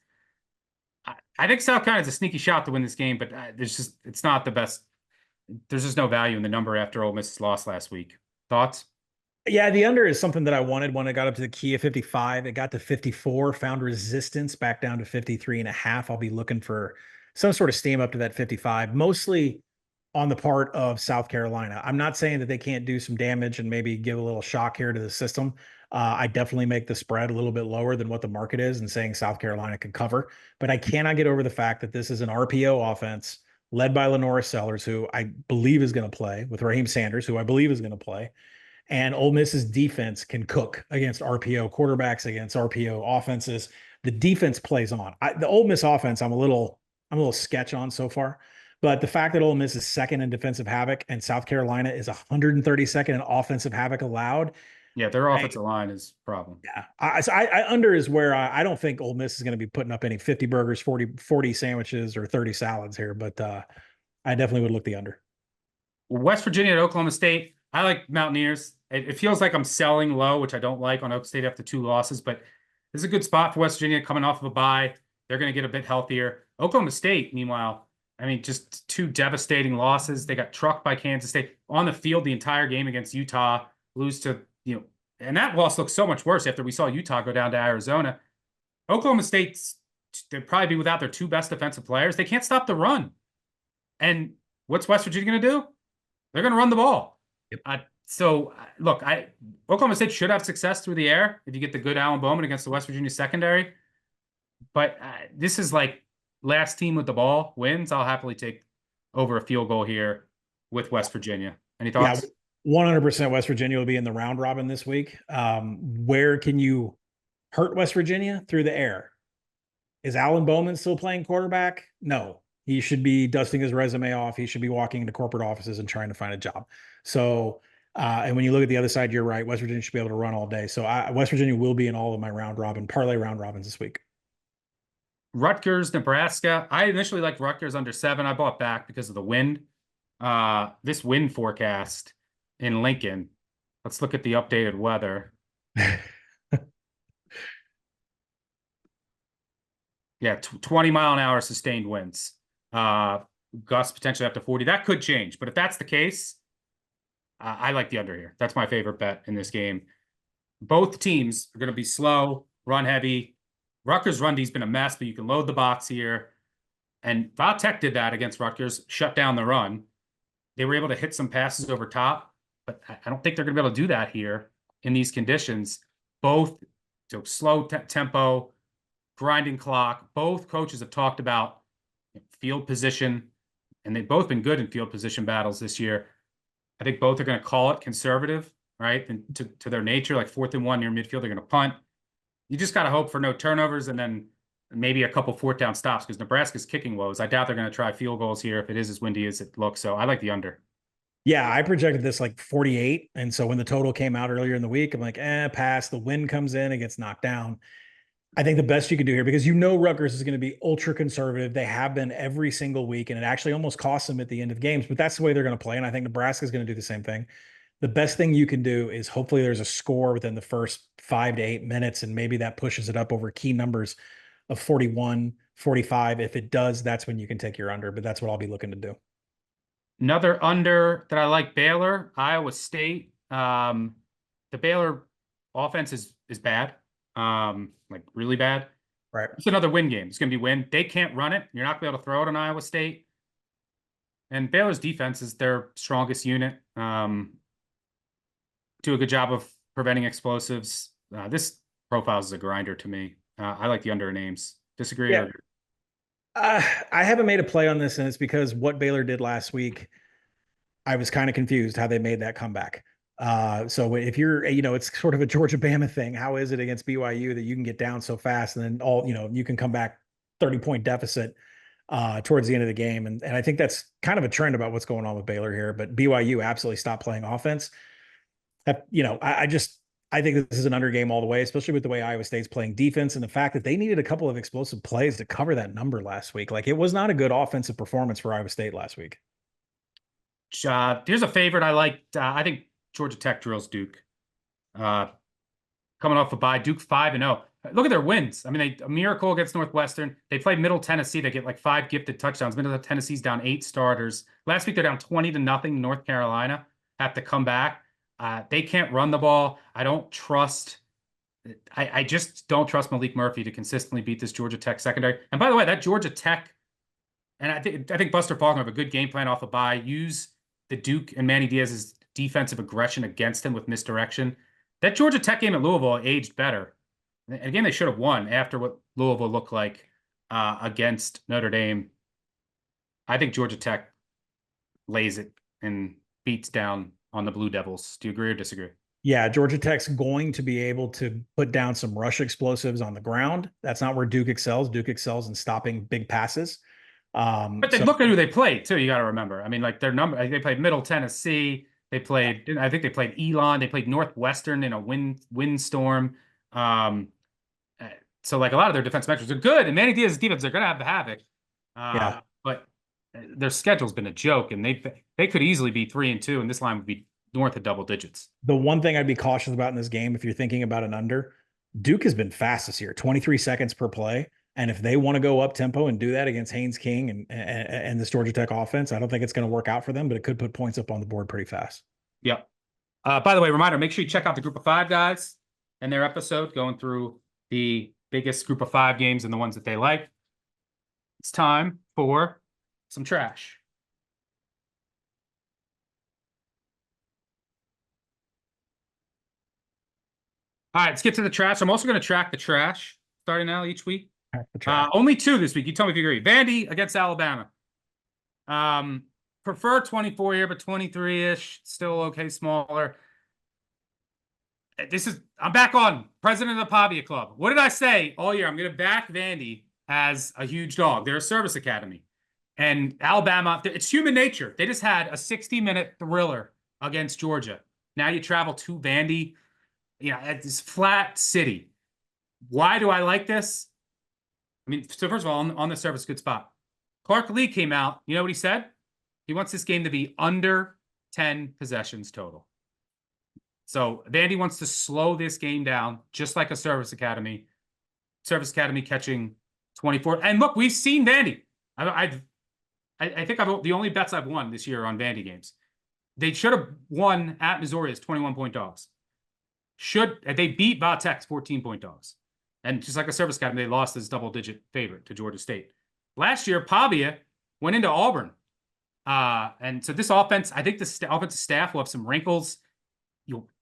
I think South Carolina's a sneaky shot to win this game, but it's not the best. There's just no value in the number after Ole Miss lost last week. Thoughts? Yeah, the under is something that I wanted when it got up to the key of 55. It got to 54, found resistance back down to 53.5. I'll be looking for some sort of steam up to that 55, mostly on the part of South Carolina. I'm not saying that they can't do some damage and maybe give a little shock here to the system. I definitely make the spread a little bit lower than what the market is and saying South Carolina can cover. But I cannot get over the fact that this is an RPO offense led by Lenora Sellers, who I believe is going to play, with Raheem Sanders, who I believe is going to play. And Ole Miss's defense can cook against RPO quarterbacks, against RPO offenses. The defense plays on. The Ole Miss offense, I'm a little sketch on so far. But the fact that Ole Miss is second in defensive havoc and South Carolina is 132nd in offensive havoc allowed. Yeah, their offensive line is a problem. Yeah, I under is where I don't think Ole Miss is going to be putting up any 50 burgers, 40 sandwiches, or 30 salads here. But I definitely would look the under. West Virginia at Oklahoma State. I like Mountaineers. It feels like I'm selling low, which I don't like on Oklahoma State after 2 losses, but this is a good spot for West Virginia coming off of a bye. They're going to get a bit healthier. Oklahoma State, meanwhile, just 2 devastating losses. They got trucked by Kansas State on the field the entire game against Utah, lose to, and that loss looks so much worse after we saw Utah go down to Arizona. Oklahoma State's, they'll probably be without their 2 best defensive players. They can't stop the run. And what's West Virginia going to do? They're going to run the ball. Yep. So, look, Oklahoma State should have success through the air if you get the good Alan Bowman against the West Virginia secondary. But this is like last team with the ball wins. I'll happily take over a field goal here with West Virginia. Any thoughts? Yeah, 100% West Virginia will be in the round robin this week. Where can you hurt West Virginia? Through the air. Is Alan Bowman still playing quarterback? No. He should be dusting his resume off. He should be walking into corporate offices and trying to find a job. So, and when you look at the other side, you're right. West Virginia should be able to run all day. So West Virginia will be in all of my parlay round robins this week. Rutgers, Nebraska. I initially liked Rutgers under 7. I bought back because of the wind. This wind forecast in Lincoln. Let's look at the updated weather. Yeah, 20 mile an hour sustained winds. Gusts potentially up to 40. That could change, but if that's the case, I like the under here. That's my favorite bet in this game. Both teams are going to be slow, run heavy. Rutgers' run D's been a mess, but you can load the box here. And Tech did that against Rutgers, shut down the run. They were able to hit some passes over top, but I don't think they're going to be able to do that here in these conditions. Both slow tempo, grinding clock. Both coaches have talked about field position, and they've both been good in field position battles this year. I think both are going to call it conservative, right? And to their nature, like 4th and 1 near midfield, they're going to punt. You just got to hope for no turnovers and then maybe a couple 4th down stops because Nebraska's kicking woes. I doubt they're going to try field goals here if it is as windy as it looks. So I like the under. Yeah, I projected this like 48. And so when the total came out earlier in the week, I'm like, pass. The wind comes in, it gets knocked down. I think the best you can do here, because Rutgers is going to be ultra conservative. They have been every single week, and it actually almost costs them at the end of games, but that's the way they're going to play. And I think Nebraska is going to do the same thing. The best thing you can do is hopefully there's a score within the first 5 to 8 minutes, and maybe that pushes it up over key numbers of 41, 45. If it does, that's when you can take your under, but that's what I'll be looking to do. Another under that I like, Baylor, Iowa State. The Baylor offense is bad, like really bad. Right. It's another win game. It's going to be win. They can't run it. You're not going to be able to throw it on Iowa State. And Baylor's defense is their strongest unit. Do a good job of preventing explosives. This profiles is a grinder to me. I like the under names. Disagree? Yeah. Or... I haven't made a play on this, and it's because what Baylor did last week, I was kind of confused how they made that comeback. So if you're, it's sort of a Georgia-Bama thing. How is it against BYU that you can get down so fast and then you can come back 30-point deficit towards the end of the game? And I think that's kind of a trend about what's going on with Baylor here, but BYU absolutely stopped playing offense. I think this is an under game all the way, especially with the way Iowa State's playing defense and the fact that they needed a couple of explosive plays to cover that number last week. Like, it was not a good offensive performance for Iowa State last week. Here's a favorite I like. I think Georgia Tech drills Duke. Coming off a bye, Duke 5-0. Look at their wins. I mean, a miracle against Northwestern. They played Middle Tennessee. They get like 5 gifted touchdowns. Middle Tennessee's down 8 starters. Last week, they're down 20-0. North Carolina have to come back. They can't run the ball. I just don't trust Malik Murphy to consistently beat this Georgia Tech secondary. And by the way, that Georgia Tech, and I think Buster Faulkner have a good game plan off a bye. Use the Duke and Manny Diaz's defensive aggression against him with misdirection. That Georgia Tech game at Louisville aged better. And again, they should have won after what Louisville looked like against Notre Dame. I think Georgia Tech lays it and beats down on the Blue Devils. Do you agree or disagree? Yeah, Georgia Tech's going to be able to put down some rush explosives on the ground. That's not where Duke excels. Duke excels in stopping big passes. But look at who they played too. You got to remember. I mean, like they played Middle Tennessee. They played. I think they played Elon. They played Northwestern in a windstorm. So like a lot of their defense metrics are good, and Manny Diaz's defense are going to have the havoc. But their schedule's been a joke, and they could easily be 3-2, and this line would be north of double digits. The one thing I'd be cautious about in this game, if you're thinking about an under, Duke has been fast this year, 23 seconds per play. And if they want to go up tempo and do that against Haynes King and this Georgia Tech offense, I don't think it's going to work out for them, but it could put points up on the board pretty fast. Yep. By the way, reminder, make sure you check out the Group of 5 guys and their episode going through the biggest Group of 5 games and the ones that they like. It's time for some trash. All right, let's get to the trash. I'm also going to track the trash starting now each week. Only 2 this week. You tell me if you agree. Vandy against Alabama. Prefer 24 here, but 23-ish, still okay, smaller. I'm back on president of the Pavia Club. What did I say all year? I'm going to back Vandy as a huge dog. They're a service academy. And Alabama, it's human nature. They just had a 60-minute thriller against Georgia. Now you travel to Vandy, at this flat city. Why do I like this? I mean, so first of all, on the surface, good spot. Clark Lee came out. You know what he said? He wants this game to be under 10 possessions total. So Vandy wants to slow this game down, just like a service academy. Service academy catching 24. And look, we've seen Vandy. I think the only bets I've won this year on Vandy games. They should have won at Missouri as 21-point dogs. They beat Va-Tech's 14-point dogs. And just like a service academy, they lost as double-digit favorite to Georgia State. Last year, Pavia went into Auburn. And so this offense, I think the offensive staff will have some wrinkles.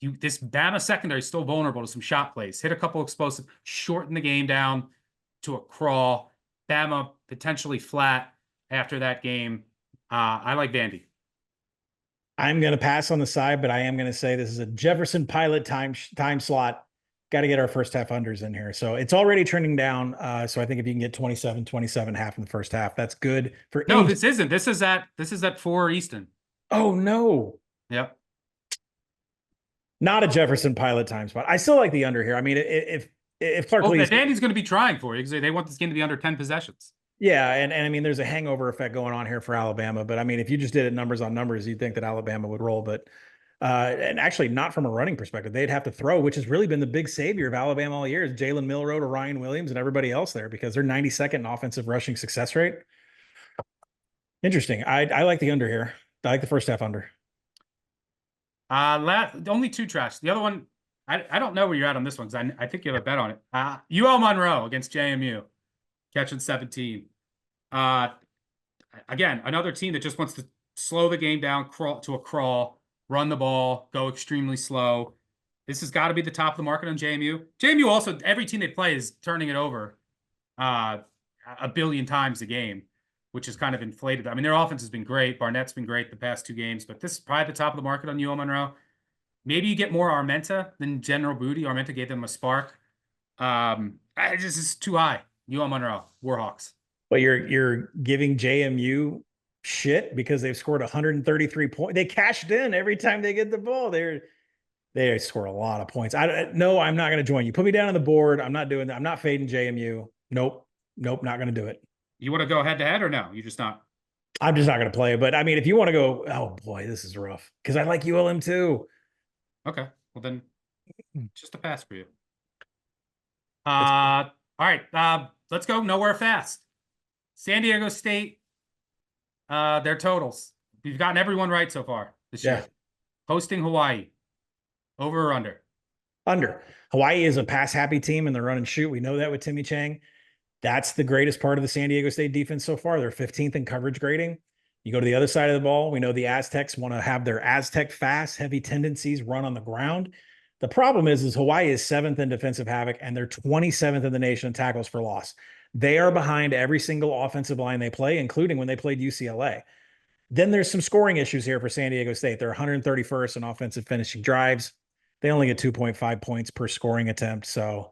This Bama secondary is still vulnerable to some shot plays. Hit a couple explosive, shorten the game down. to a crawl. Bama potentially flat after that game. I like Vandy. I'm going to pass on the side, but I am going to say this is a Jefferson Pilot time slot. Got to get our first half unders in here. So it's already trending down. So I think if you can get 27 half in the first half, that's good for No, this isn't. This is at 4 Eastern. Oh no. Yep. Not a Jefferson Pilot time spot. I still like the under here. I mean, if Clark Lee, Vandy's going to be trying for you because they want this game to be under 10 possessions. Yeah, and I mean, there's a hangover effect going on here for Alabama. But I mean, if you just did it numbers on numbers, you'd think that Alabama would roll. But and actually, not from a running perspective, they'd have to throw, which has really been the big savior of Alabama all year, is Jalen Milroe to Ryan Williams and everybody else there, because they're 92nd in offensive rushing success rate. Interesting. I like the under here. I like the first half under. Only 2 tracks. The other one, I don't know where you're at on this one because I think you have a bet on it. UL Monroe against JMU, catching 17. Again, another team that just wants to slow the game down, crawl, run the ball, go extremely slow. This has got to be the top of the market on JMU. JMU also, every team they play is turning it over a billion times a game, which is kind of inflated. I mean, their offense has been great. Barnett's been great the past 2 games, but this is probably the top of the market on UL Monroe. Maybe you get more Armenta than General Booty. Armenta gave them a spark. This is too high. UL Monroe, Warhawks. But you're giving JMU shit because they've scored 133 points. They cashed in every time they get the ball. They score a lot of points. No, I'm not going to join you. Put me down on the board. I'm not doing that. I'm not fading JMU. Nope, not going to do it. You want to go head to head or no? You're just not. I'm just not going to play. But I mean, if you want to go, oh boy, this is rough because I like ULM too. Okay, well then, just a pass for you. All right, let's go nowhere fast. San Diego State, their totals. We've gotten everyone right so far this year. Hosting Hawaii, over or under? Under. Hawaii is a pass-happy team, and they're run and shoot. We know that with Timmy Chang. That's the greatest part of the San Diego State defense so far. They're 15th in coverage grading. You go to the other side of the ball. We know the Aztecs want to have their Aztec fast, heavy tendencies run on the ground. The problem is Hawaii is 7th in defensive havoc, and they're 27th in the nation in tackles for loss. They are behind every single offensive line they play, including when they played UCLA. Then there's some scoring issues here for San Diego State. They're 131st in offensive finishing drives. They only get 2.5 points per scoring attempt. So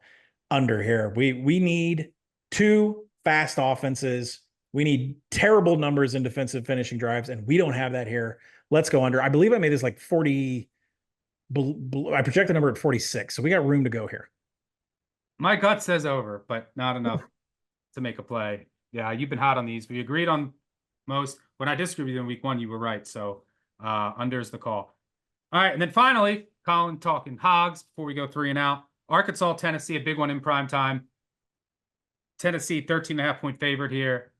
under here, we need 2 fast offenses. We need terrible numbers in defensive finishing drives, and we don't have that here. Let's go under. I believe I made this like 40. I project the number at 46. So we got room to go here. My gut says over, but not enough to make a play. Yeah, you've been hot on these. We agreed on most. When I disagreed with you in week 1, you were right. So under is the call. All right, and then finally, Colin talking hogs before we go 3 and out. Arkansas, Tennessee, a big one in prime time. Tennessee, 13.5-point favorite here.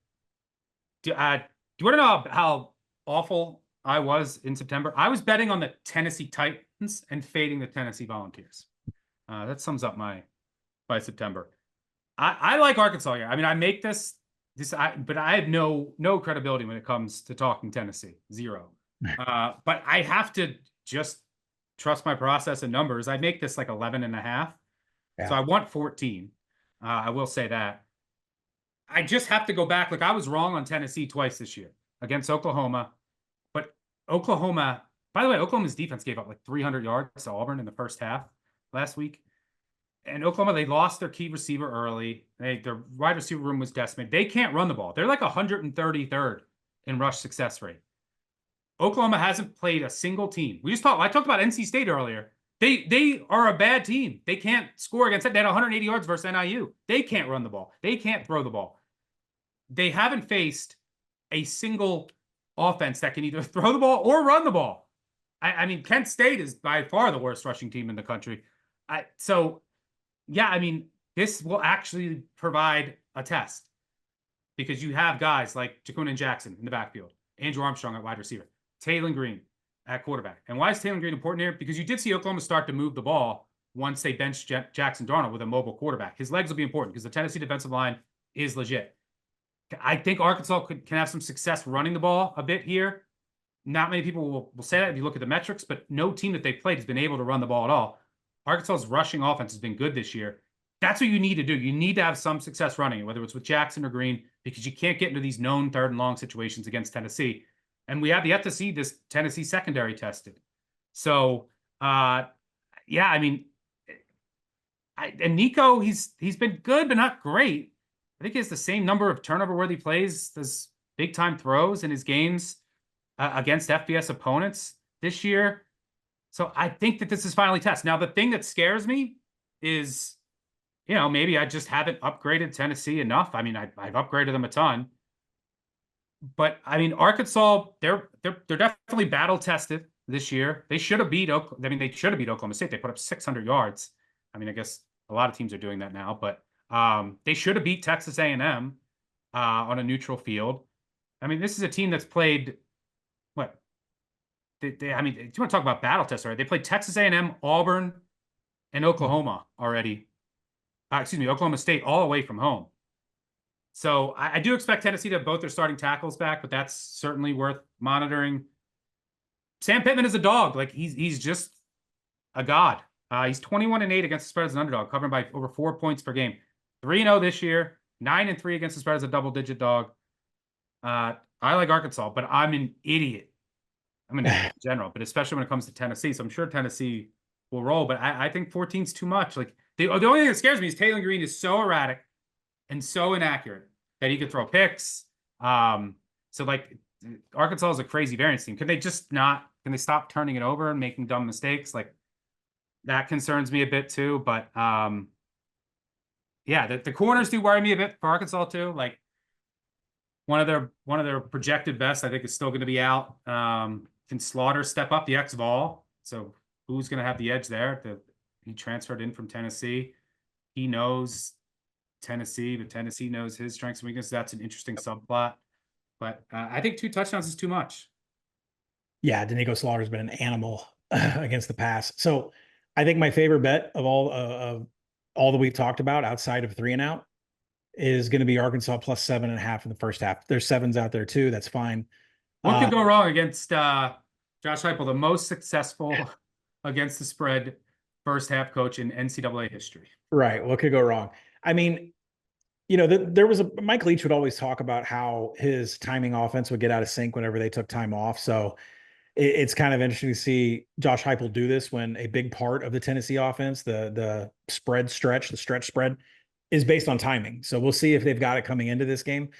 Do you want to know how awful I was in September? I was betting on the Tennessee Titans and fading the Tennessee Volunteers. That sums up by September. I like Arkansas here. I mean, I make this, but I have no credibility when it comes to talking Tennessee. 0. But I have to just trust my process and numbers. I make this like 11.5. Yeah. So I want 14. I will say that. I just have to go back. Like, I was wrong on Tennessee twice this year against Oklahoma. But Oklahoma, by the way, Oklahoma's defense gave up like 300 yards to Auburn in the first half last week. And Oklahoma, they lost their key receiver early. Their wide receiver room was decimated. They can't run the ball. They're like 133rd in rush success rate. Oklahoma hasn't played a single team. I talked about NC State earlier. They are a bad team. They can't score against it. They had 180 yards versus NIU. They can't run the ball. They can't throw the ball. They haven't faced a single offense that can either throw the ball or run the ball. I mean, Kent State is by far the worst rushing team in the country. Yeah, I mean, this will actually provide a test because you have guys like Jacquinnon Jackson in the backfield, Andrew Armstrong at wide receiver, Taylor Green at quarterback. And why is Taylor Green important here? Because you did see Oklahoma start to move the ball once they benched Jackson Darnold with a mobile quarterback. His legs will be important because the Tennessee defensive line is legit. I think Arkansas can have some success running the ball a bit here. Not many people will say that if you look at the metrics, but no team that they've played has been able to run the ball at all. Arkansas's rushing offense has been good this year. That's what you need to do. You need to have some success running it, whether it's with Jackson or Green, because you can't get into these known 3rd and long situations against Tennessee. And we have yet to see this Tennessee secondary tested. So, yeah, I mean, and Nico, he's been good, but not great. I think he has the same number of turnover-worthy plays as big-time throws in his games against FBS opponents this year. So I think that this is finally test. Now, the thing that scares me is, maybe I just haven't upgraded Tennessee enough. I mean, I've upgraded them a ton. But, I mean, Arkansas, they're definitely battle-tested this year. They should have beat Oklahoma State. They put up 600 yards. I mean, I guess a lot of teams are doing that now, but they should have beat Texas A&M on a neutral field. I mean, this is a team that's played what? I mean, do you want to talk about battle tests? Right? They played Texas A&M, Auburn, and Oklahoma already. Oklahoma State all away from home. So I do expect Tennessee to have both their starting tackles back, but that's certainly worth monitoring. Sam Pittman is a dog. Like he's just a god. He's 21-8 against the spread as an underdog, covering by over 4 points per game. 3-0 this year, 9-3 against the spread as a double-digit dog. I like Arkansas, but I'm an idiot. I'm an idiot in general, but especially when it comes to Tennessee. So I'm sure Tennessee will roll, but I think 14's too much. Like the only thing that scares me is Taylor Green is so erratic and so inaccurate that he could throw picks. So like Arkansas is a crazy variance team. Can they stop turning it over and making dumb mistakes? Like that concerns me a bit too. But yeah, the corners do worry me a bit for Arkansas too. Like one of their projected best, I think, is still going to be out. Can Slaughter step up the ex-Vol? So who's going to have the edge there? He transferred in from Tennessee. He knows Tennessee, but Tennessee knows his strengths and weaknesses. That's an interesting subplot. But I think 2 touchdowns is too much. Yeah, Danico Slaughter's been an animal against the pass. So I think my favorite bet of all that we've talked about outside of 3 and out is going to be Arkansas plus 7.5 in the first half. There's 7s out there too. That's fine. What could go wrong against Josh Heupel, the most successful against the spread first half coach in NCAA history? Right. What could go wrong? I mean, there was Mike Leach would always talk about how his timing offense would get out of sync whenever they took time off. So it's kind of interesting to see Josh Heupel do this when a big part of the Tennessee offense, the stretch spread, is based on timing. So we'll see if they've got it coming into this game.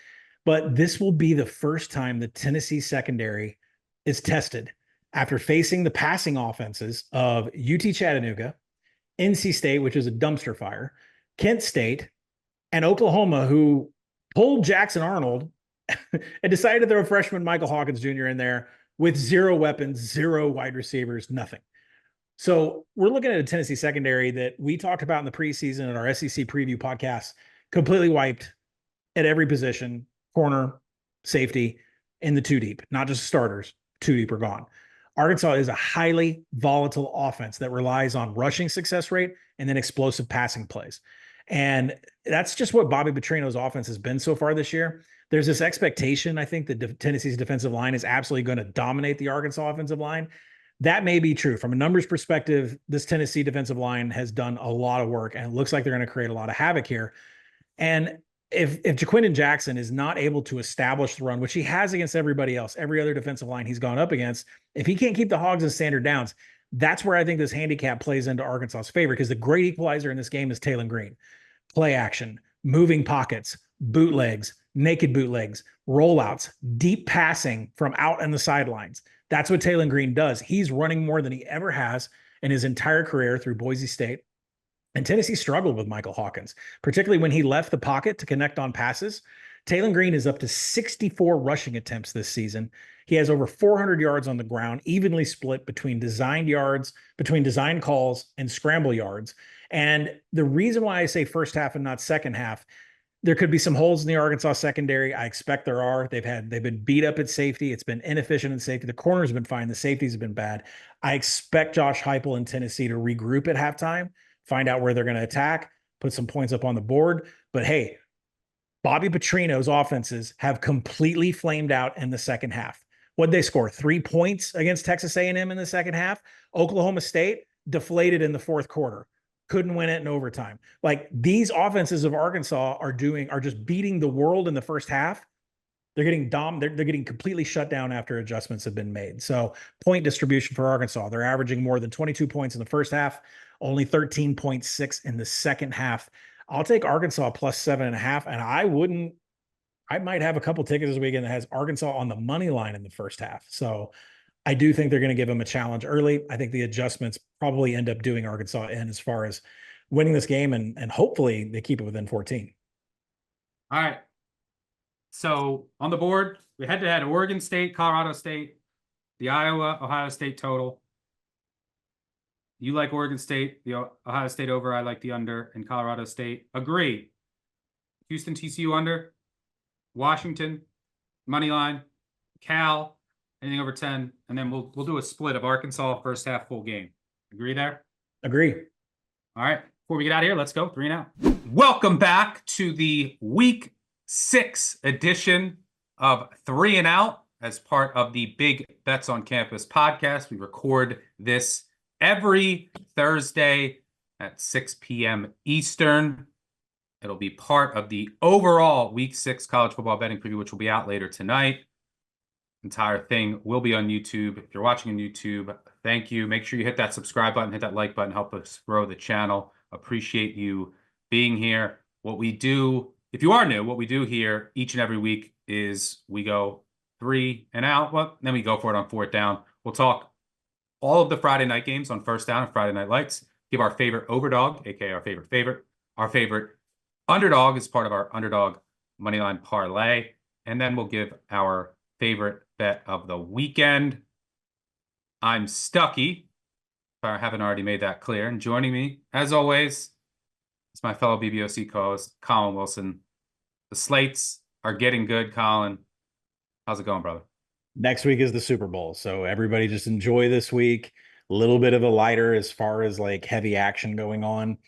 But this will be the first time the Tennessee secondary is tested after facing the passing offenses of UT Chattanooga, NC State, which is a dumpster fire, Kent State, and Oklahoma, who pulled Jackson Arnold and decided to throw freshman Michael Hawkins Jr. in there with 0 weapons, 0 wide receivers, nothing. So we're looking at a Tennessee secondary that we talked about in the preseason at our SEC preview podcast, completely wiped at every position, corner, safety, in the 2 deep, not just starters, 2 deep are gone. Arkansas is a highly volatile offense that relies on rushing success rate and then explosive passing plays. And that's just what Bobby Petrino's offense has been so far this year. There's this expectation, I think, that Tennessee's defensive line is absolutely going to dominate the Arkansas offensive line. That may be true. From a numbers perspective, this Tennessee defensive line has done a lot of work, and it looks like they're going to create a lot of havoc here. And if Jaquindon Jackson is not able to establish the run, which he has against everybody else, every other defensive line he's gone up against, if he can't keep the Hogs in standard downs, that's where I think this handicap plays into Arkansas's favor, because the great equalizer in this game is Taylor Green. Play action, moving pockets, bootlegs, naked bootlegs, rollouts, deep passing from out on the sidelines. That's what Taylor Green does. He's running more than he ever has in his entire career through Boise State. And Tennessee struggled with Michael Hawkins, particularly when he left the pocket to connect on passes. Taylor Green is up to 64 rushing attempts this season. He has over 400 yards on the ground, evenly split between designed yards, between design calls and scramble yards. And the reason why I say first half and not second half, there could be some holes in the Arkansas secondary. I expect there are. They've been beat up at safety. It's been inefficient in safety. The corners have been fine. The safeties have been bad. I expect Josh Heupel and Tennessee to regroup at halftime, find out where they're going to attack, put some points up on the board. But hey, Bobby Petrino's offenses have completely flamed out in the second half. What'd they score? 3 points against Texas A&M in the second half. Oklahoma State deflated in the fourth quarter. couldn't win it in overtime. Like these offenses of Arkansas are just beating the world in the first half. They're getting they're getting completely shut down after adjustments have been made. So point distribution for Arkansas, they're averaging more than 22 points in the first half, only 13.6 in the second half. I'll take Arkansas plus 7.5, and I might have a couple tickets this weekend that has Arkansas on the money line in the first half. So I do think they're going to give them a challenge early. I think the adjustments probably end up doing Arkansas in as far as winning this game, and hopefully they keep it within 14. All right. So on the board, we head-to-head Oregon State, Colorado State, the Iowa-Ohio State total. You like Oregon State, the Ohio State over. I like the under, and Colorado State. Agree. Houston TCU under. Washington, money line. Cal, anything over 10. And then we'll do a split of Arkansas first half full game. Agree there? Agree. All right. Before we get out of here, let's go 3 and out. Welcome back to the Week 6 edition of 3 and Out as part of the Big Bets on Campus podcast. We record this every Thursday at 6 p.m. Eastern. It'll be part of the overall Week 6 college football betting preview, which will be out later tonight. Entire thing will be on YouTube. If you're watching on YouTube, thank you. Make sure you hit that subscribe button, hit that like button, help us grow the channel. Appreciate you being here. What we do, if you are new, what we do here each and every week is we go 3 and out. Well, then we go for it on 4th down. We'll talk all of the Friday night games on 1st down and Friday night lights. Give our favorite overdog, aka our favorite. Our favorite underdog is part of our underdog moneyline parlay. And then we'll give our favorite bet of the weekend. I'm Stucky, if I haven't already made that clear. And joining me, as always, is my fellow BBOC co-host, Colin Wilson. The slates are getting good, Colin. How's it going, brother? Next week is the Super Bowl, so everybody just enjoy this week. A little bit of a lighter as far as like heavy action going on.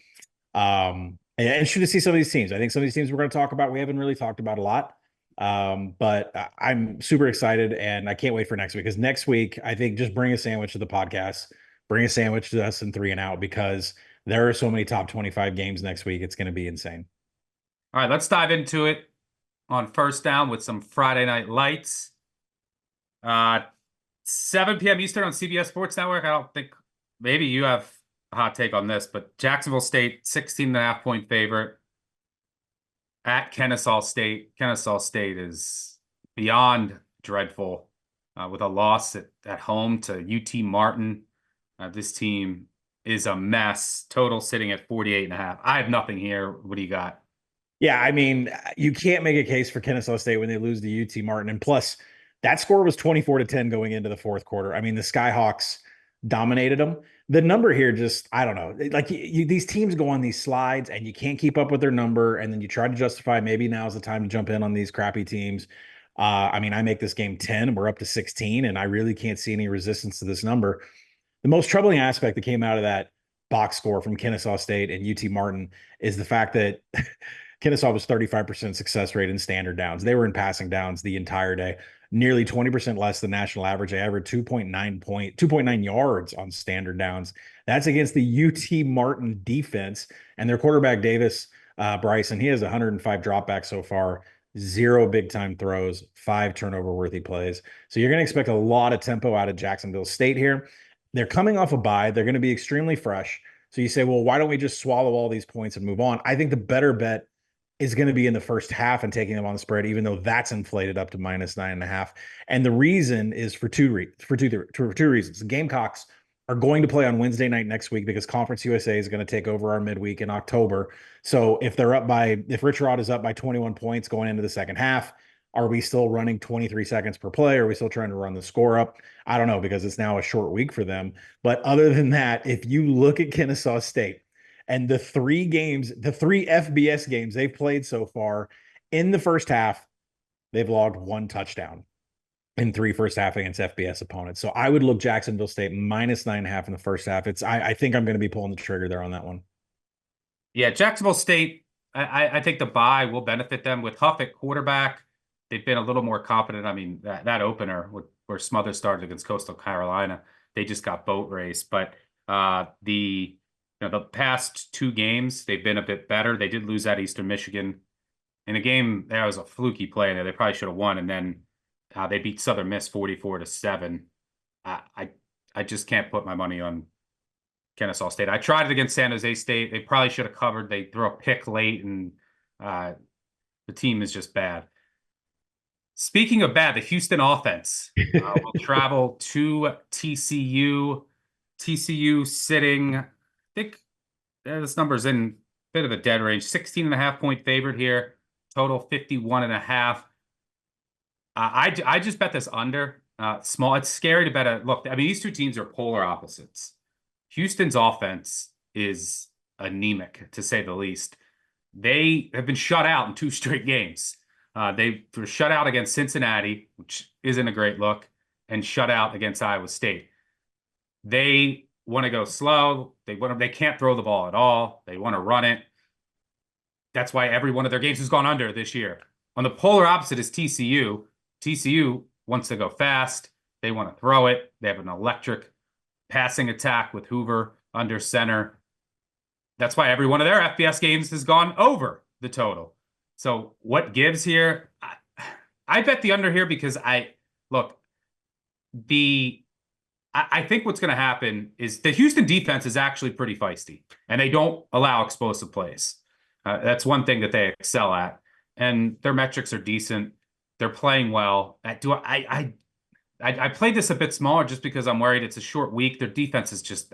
And interested to see some of these teams. I think some of these teams we're going to talk about, we haven't really talked about a lot. But I'm super excited, and I can't wait for next week, because next week, I think just bring a sandwich to the podcast, bring a sandwich to us in 3 and Out, because there are so many top 25 games next week. It's going to be insane. All right, let's dive into it on 1st down with some Friday night lights. 7 p.m. Eastern on CBS Sports Network. I don't think, maybe you have a hot take on this, but Jacksonville State, 16.5-point favorite at Kennesaw State. Kennesaw State is beyond dreadful with a loss at home to UT Martin. This team is a mess. Total sitting at 48.5. I have nothing here. What do you got? Yeah, I mean, you can't make a case for Kennesaw State when they lose to UT Martin. And plus, that score was 24-10 going into the 4th quarter. I mean, the Skyhawks dominated them. The number here just, I don't know. Like these teams go on these slides and you can't keep up with their number. And then you try to justify maybe now's the time to jump in on these crappy teams. I mean, I make this game 10 and we're up to 16, and I really can't see any resistance to this number. The most troubling aspect that came out of that box score from Kennesaw State and UT Martin is the fact that Kennesaw was 35% success rate in standard downs. They were in passing downs the entire day, nearly 20% less than national average. They averaged 2.9 yards on standard downs. That's against the UT Martin defense, and their quarterback Davis Bryson. He has 105 dropbacks so far, 0 big time throws, 5 turnover worthy plays. So you're going to expect a lot of tempo out of Jacksonville State here. They're coming off a bye. They're going to be extremely fresh. So you say, well, why don't we just swallow all these points and move on? I think the better bet is going to be in the first half and taking them on the spread, even though that's inflated up to -9.5. And the reason is for two reasons. The Gamecocks are going to play on Wednesday night next week, because Conference USA is going to take over our midweek in October. So if Rich Rod is up by 21 points going into the second half, are we still running 23 seconds per play? Are we still trying to run the score up? I don't know, because it's now a short week for them. But other than that, if you look at Kennesaw State, and the 3 FBS games they've played so far, in the first half, they've logged 1 touchdown in 3 first half against FBS opponents. So I would look Jacksonville State -9.5 in the first half. I think I'm going to be pulling the trigger there on that one. Yeah, Jacksonville State, I think the bye will benefit them with Huff at quarterback. They've been a little more confident. I mean, that opener where Smothers started against Coastal Carolina, they just got boat raced. But the The past 2 games, they've been a bit better. They did lose at Eastern Michigan in a game that was a fluky play there. They probably should have won, and then they beat Southern Miss 44-7. I just can't put my money on Kennesaw State. I tried it against San Jose State. They probably should have covered. They threw a pick late, and the team is just bad. Speaking of bad, the Houston offense will travel to TCU. TCU sitting, I think this number's in a bit of a dead range. 16.5-point favorite here. Total 51.5. I just bet this under. Small. It's scary to bet a look. I mean, these two teams are polar opposites. Houston's offense is anemic, to say the least. They have been shut out in 2 straight games. They were shut out against Cincinnati, which isn't a great look, and shut out against Iowa State. They want to go slow. They can't throw the ball at all. They want to run it. That's why every one of their games has gone under this year. On the polar opposite is TCU. TCU wants to go fast. They want to throw it. They have an electric passing attack with Hoover under center. That's why every one of their FBS games has gone over the total. So what gives here? I bet the under here because I think what's going to happen is the Houston defense is actually pretty feisty, and they don't allow explosive plays. That's one thing that they excel at, and their metrics are decent. They're playing well. I played this a bit smaller just because I'm worried it's a short week. Their defense is just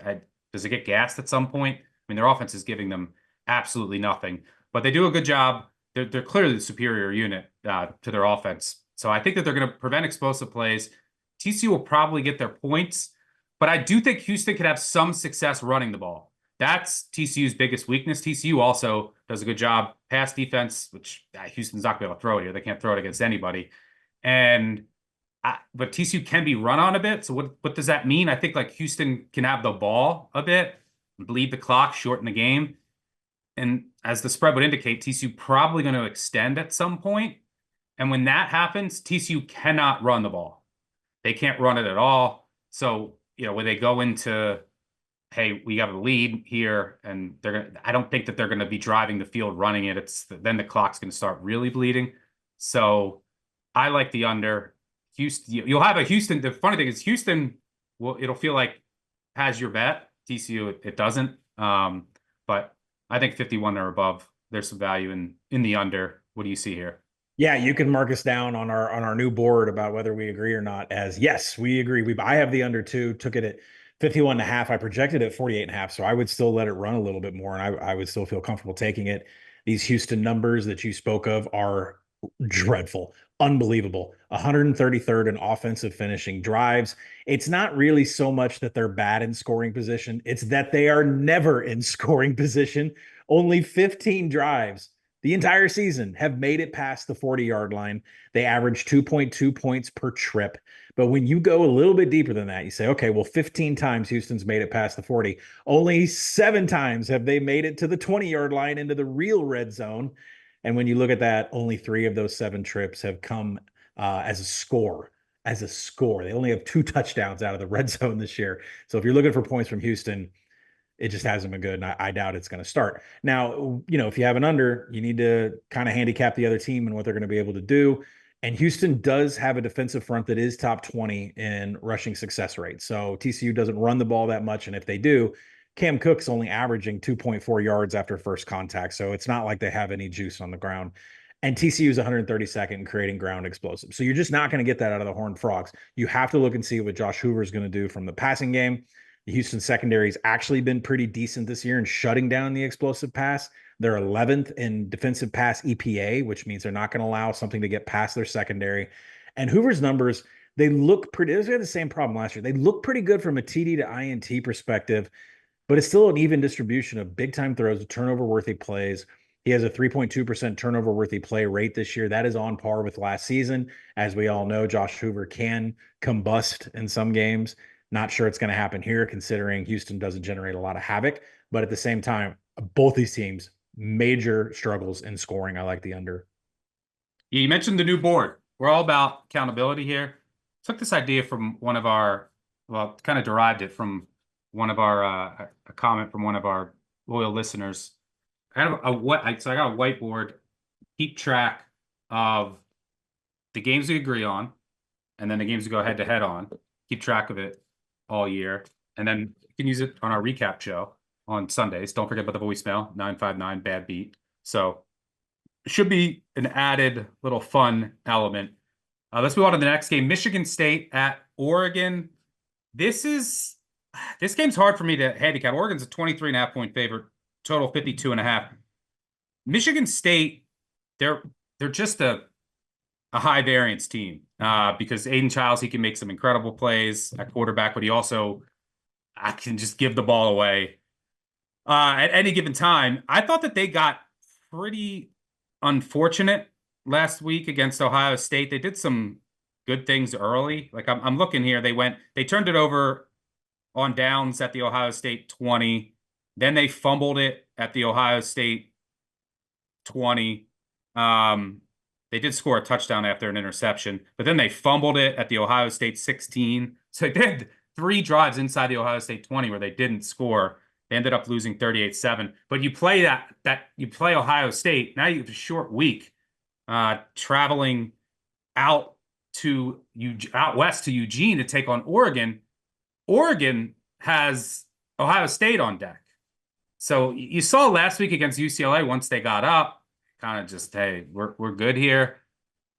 does it get gassed at some point? I mean, their offense is giving them absolutely nothing, but they do a good job. They're clearly the superior unit to their offense. So I think that they're going to prevent explosive plays. TCU will probably get their points, but I do think Houston could have some success running the ball. That's TCU's biggest weakness. TCU also does a good job pass defense, which Houston's not going to be able to throw it here. They can't throw it against anybody. But TCU can be run on a bit. So what does that mean? I think like Houston can have the ball a bit, bleed the clock, shorten the game. And as the spread would indicate, TCU probably going to extend at some point. And when that happens, TCU cannot run the ball. They can't run it at all. So, when they go into, hey, we have a lead here, and I don't think that they're going to be driving the field running it. Then the clock's going to start really bleeding. So I like the under. Houston, you'll have a Houston. The funny thing is Houston, it'll feel like has your bet. TCU, it doesn't. But I think 51 or above, there's some value in the under. What do you see here? Yeah, you can mark us down on our new board about whether we agree or not as yes, we agree. I have the under 2, took it at 51.5. I projected it at 48.5. So I would still let it run a little bit more, and I would still feel comfortable taking it. These Houston numbers that you spoke of are dreadful, unbelievable. 133rd in offensive finishing drives. It's not really so much that they're bad in scoring position. It's that they are never in scoring position. Only 15 drives the entire season have made it past the 40-yard line. They average 2.2 points per trip. But when you go a little bit deeper than that, you say, okay, well, 15 times Houston's made it past the 40. Only 7 times have they made it to the 20-yard line into the real red zone. And when you look at that, only 3 of those 7 trips have come as a score. They only have 2 touchdowns out of the red zone this year. So if you're looking for points from Houston, it just hasn't been good, and I doubt it's going to start. Now, if you have an under, you need to kind of handicap the other team and what they're going to be able to do. And Houston does have a defensive front that is top 20 in rushing success rate. So TCU doesn't run the ball that much, and if they do, Cam Cook's only averaging 2.4 yards after first contact. So it's not like they have any juice on the ground. And TCU is 132nd in creating ground explosives. So you're just not going to get that out of the Horned Frogs. You have to look and see what Josh Hoover is going to do from the passing game. The Houston secondary has actually been pretty decent this year in shutting down the explosive pass. They're 11th in defensive pass EPA, which means they're not going to allow something to get past their secondary. And Hoover's numbers, they look pretty. They had the same problem last year. They look pretty good from a TD to INT perspective, but it's still an even distribution of big-time throws, turnover-worthy plays. He has a 3.2% turnover-worthy play rate this year. That is on par with last season. As we all know, Josh Hoover can combust in some games. Not sure it's going to happen here, considering Houston doesn't generate a lot of havoc. But at the same time, both these teams, major struggles in scoring. I like the under. Yeah, you mentioned the new board. We're all about accountability here. Took this idea from one of our, kind of derived it from one of our a comment from one of our loyal listeners. I have so I got a whiteboard, keep track of the games we agree on, and then the games we go head to head on. Keep track of it all year, and then you can use it on our recap show on Sundays. Don't forget about the voicemail 959 bad beat. So it should be an added little fun element. Let's move on to the next game. Michigan State at Oregon. This game's hard for me to handicap. Oregon's a 23.5 point favorite, total 52.5. Michigan State, they're just a high variance team because Aiden Childs, he can make some incredible plays at quarterback, but he also can just give the ball away at any given time. I thought that they got pretty unfortunate last week against Ohio State. They did some good things early. Like I'm looking here, they turned it over on downs at the Ohio State 20. Then they fumbled it at the Ohio State 20. They did score a touchdown after an interception, but then they fumbled it at the Ohio State 16. So they did 3 drives inside the Ohio State 20 where they didn't score. They ended up losing 38-7. But you play you play Ohio State. Now you have a short week traveling out west to Eugene to take on Oregon. Oregon has Ohio State on deck. So you saw last week against UCLA, once they got up, kind of just, hey, we're good here.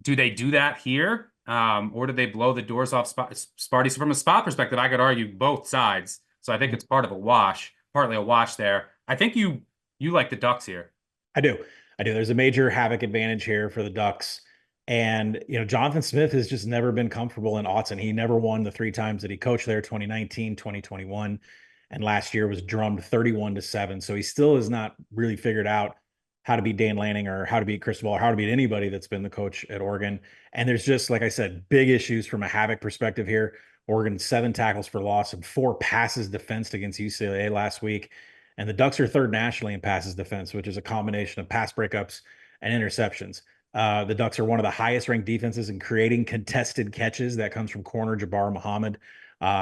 Do they do that here? Or do they blow the doors off Sparty? So from a spot perspective, I could argue both sides. So I think it's partly a wash there. I think you like the Ducks here. I do. There's a major havoc advantage here for the Ducks. And, Jonathan Smith has just never been comfortable in Autzen. He never won the 3 times that he coached there, 2019, 2021. And last year was drummed 31-7. So he still has not really figured out how to beat Dan Lanning or how to beat Cristobal or how to beat anybody that's been the coach at Oregon. And there's just, like I said, big issues from a havoc perspective here. Oregon 7 tackles for loss and 4 passes defensed against UCLA last week. And the Ducks are 3rd nationally in passes defense, which is a combination of pass breakups and interceptions. The Ducks are one of the highest ranked defenses in creating contested catches. That comes from corner Jabbar Muhammad.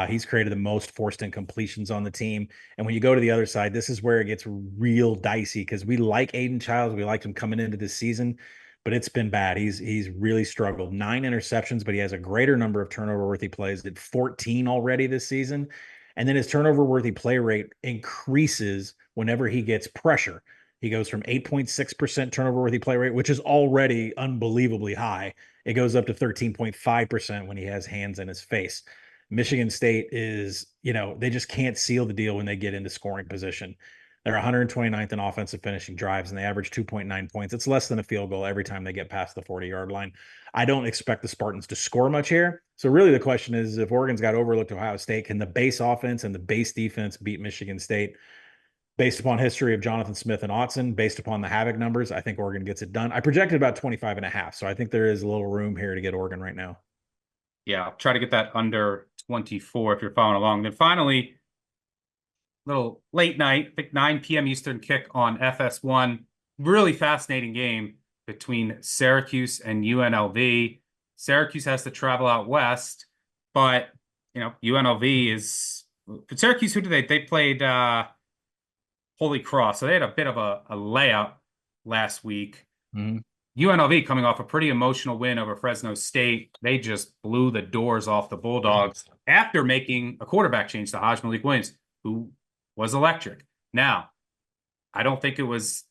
He's created the most forced incompletions on the team. And when you go to the other side, this is where it gets real dicey because we like Aiden Childs. We liked him coming into this season, but it's been bad. He's really struggled. 9 interceptions, but he has a greater number of turnover-worthy plays at 14 already this season. And then his turnover-worthy play rate increases whenever he gets pressure. He goes from 8.6% turnover-worthy play rate, which is already unbelievably high. It goes up to 13.5% when he has hands in his face. Michigan State is, they just can't seal the deal when they get into scoring position. They're 129th in offensive finishing drives, and they average 2.9 points. It's less than a field goal every time they get past the 40-yard line. I don't expect the Spartans to score much here. So really the question is, if Oregon's got overlooked Ohio State, can the base offense and the base defense beat Michigan State? Based upon history of Jonathan Smith and Autzen, based upon the havoc numbers, I think Oregon gets it done. I projected about 25.5, so I think there is a little room here to get Oregon right now. Yeah, I'll try to get that under 24 if you're following along. Then finally, little late night, I think 9 p.m. Eastern kick on FS1. Really fascinating game between Syracuse and UNLV. Syracuse has to travel out west, but UNLV is Syracuse. Who did they played? Holy Cross. So they had a bit of a layup last week. Mm-hmm. UNLV coming off a pretty emotional win over Fresno State. They just blew the doors off the Bulldogs after making a quarterback change to Hajj Malik Williams, who was electric. Now, I don't think it was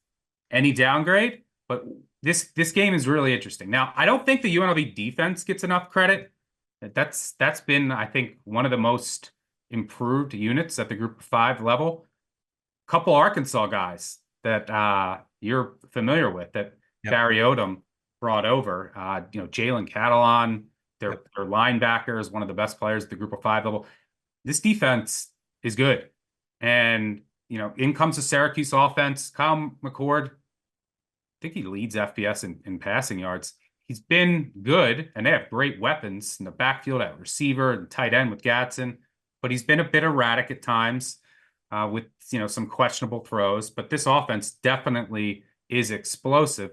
any downgrade, but this game is really interesting. Now, I don't think the UNLV defense gets enough credit. That's been, I think, one of the most improved units at the Group of 5 level. Couple Arkansas guys that you're familiar with that Barry Odom brought over. Jalen Catalon, their linebacker is one of the best players at the Group of 5 level. This defense is good. And, in comes the Syracuse offense. Kyle McCord, I think he leads FBS in passing yards. He's been good, and they have great weapons in the backfield at receiver and tight end with Gadsden. But he's been a bit erratic at times. With some questionable throws, but this offense definitely is explosive.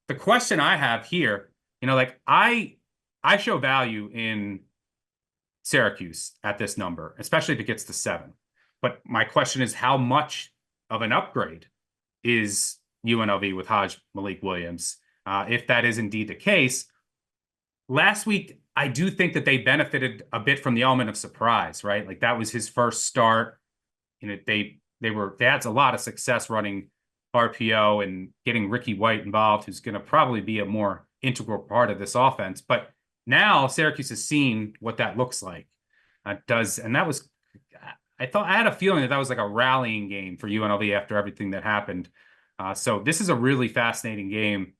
The question I have here, I show value in Syracuse at this number, especially if it gets to 7. But my question is, how much of an upgrade is UNLV with Malik Williams? If that is indeed the case, last week, I do think that they benefited a bit from the element of surprise, right? Like that was his first start. They had a lot of success running RPO and getting Ricky White involved, who's going to probably be a more integral part of this offense. But now Syracuse has seen what that looks like. And that was, I had a feeling that was like a rallying game for UNLV after everything that happened. So this is a really fascinating game.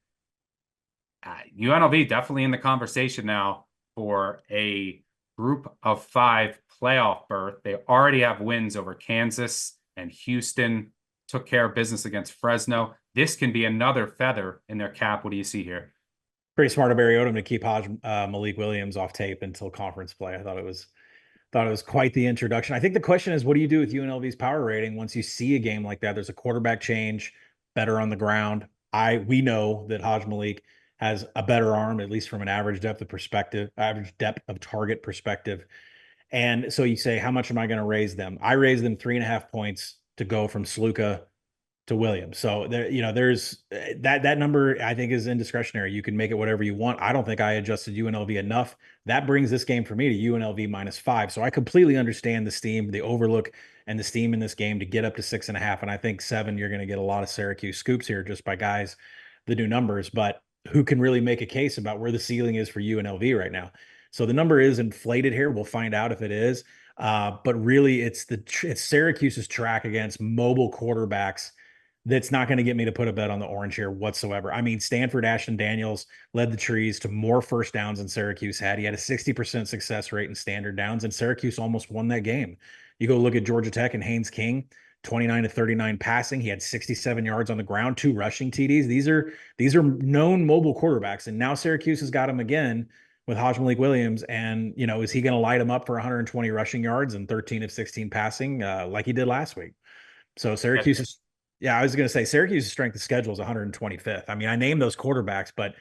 UNLV definitely in the conversation now for a group of 5 playoff berth. They already have wins over Kansas and Houston, took care of business against Fresno. This can be another feather in their cap. What do you see here? Pretty smart of Barry Odom to keep Malik Williams off tape until conference play. I thought it was quite the introduction. I think the question is, what do you do with UNLV's power rating once you see a game like that? There's a quarterback change, better on the ground. We know that Haj Malik has a better arm, at least from an average depth of target perspective. And so you say, how much am I going to raise them? I raise them 3.5 points to go from Sluka to Williams. So there's that number I think is indiscretionary. You can make it whatever you want. I don't think I adjusted UNLV enough. That brings this game for me to UNLV -5. So I completely understand the steam, the overlook, and the steam in this game to get up to 6.5. And I think 7, you're going to get a lot of Syracuse scoops here just by guys that do numbers. But who can really make a case about where the ceiling is for UNLV right now? So the number is inflated here. We'll find out if it is. But really, it's Syracuse's track against mobile quarterbacks that's not going to get me to put a bet on the orange here whatsoever. I mean, Stanford Ashton Daniels led the trees to more first downs than Syracuse had. He had a 60% success rate in standard downs, and Syracuse almost won that game. You go look at Georgia Tech and Haynes King, 29 to 39 passing. He had 67 yards on the ground, 2 rushing TDs. These are known mobile quarterbacks, and now Syracuse has got him again with Haj Malik Williams. And, is he going to light him up for 120 rushing yards and 13 of 16 passing like he did last week? So Syracuse is, I was going to say Syracuse's strength of schedule is 125th. I mean, I named those quarterbacks, but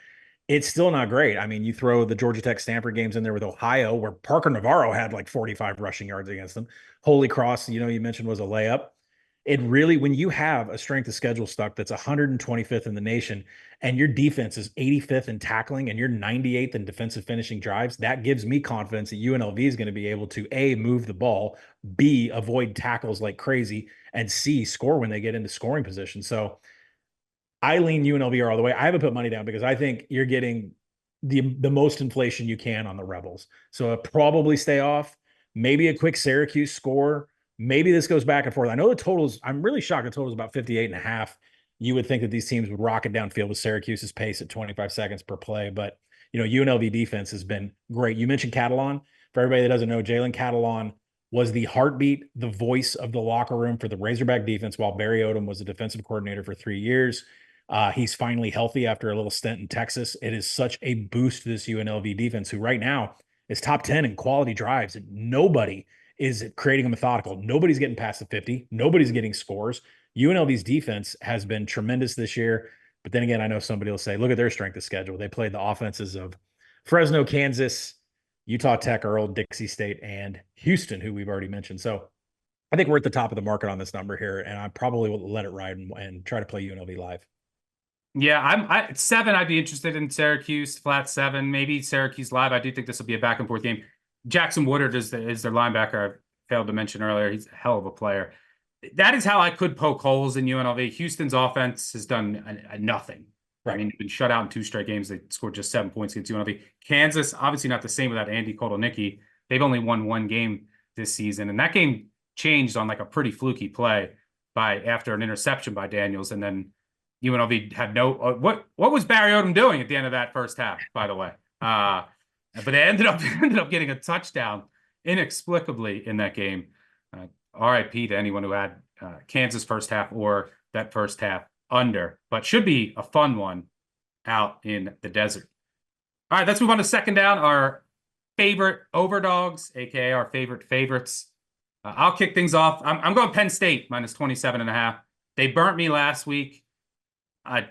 it's still not great. I mean, you throw the Georgia Tech Stanford games in there with Ohio, where Parker Navarro had like 45 rushing yards against them. Holy Cross, you mentioned, was a layup. It really, when you have a strength of schedule stuck that's 125th in the nation and your defense is 85th in tackling and you're 98th in defensive finishing drives, that gives me confidence that UNLV is going to be able to A, move the ball, B, avoid tackles like crazy, and C, score when they get into scoring position. So I lean UNLV all the way. I haven't put money down because I think you're getting the most inflation you can on the Rebels. So I'll probably stay off. Maybe a quick Syracuse score. Maybe this goes back and forth. I know the totals, I'm really shocked the total is about 58.5. You would think that these teams would rocket downfield with Syracuse's pace at 25 seconds per play. But, UNLV defense has been great. You mentioned Catalon. For everybody that doesn't know, Jalen Catalon was the heartbeat, the voice of the locker room for the Razorback defense while Barry Odom was the defensive coordinator for 3 years. He's finally healthy after a little stint in Texas. It is such a boost to this UNLV defense, who right now is top 10 in quality drives. And nobody is creating a methodical. Nobody's getting past the 50. Nobody's getting scores. UNLV's defense has been tremendous this year. But then again, I know somebody will say, look at their strength of schedule. They played the offenses of Fresno, Kansas, Utah Tech, Earl, Dixie State, and Houston, who we've already mentioned. So I think we're at the top of the market on this number here, and I probably will let it ride and try to play UNLV live. Yeah, 7. I'd be interested in Syracuse, flat 7, maybe Syracuse live. I do think this will be a back and forth game. Jackson Woodard is their linebacker. I failed to mention earlier. He's a hell of a player. That is how I could poke holes in UNLV. Houston's offense has done nothing. Right. I mean, they've been shut out in 2 straight games. They scored just 7 points against UNLV. Kansas, obviously not the same without Andy Kotelnicki. They've only won 1 game this season, and that game changed on like a pretty fluky play after an interception by Daniels, and then UNLV had no. What was Barry Odom doing at the end of that first half? By the way. But they ended up getting a touchdown inexplicably in that game. RIP to anyone who had Kansas first half or that first half under, but should be a fun one out in the desert. All right, let's move on to second down. Our favorite overdogs, aka our favorite favorites. I'll kick things off. I'm going Penn State minus 27.5. They burnt me last week. I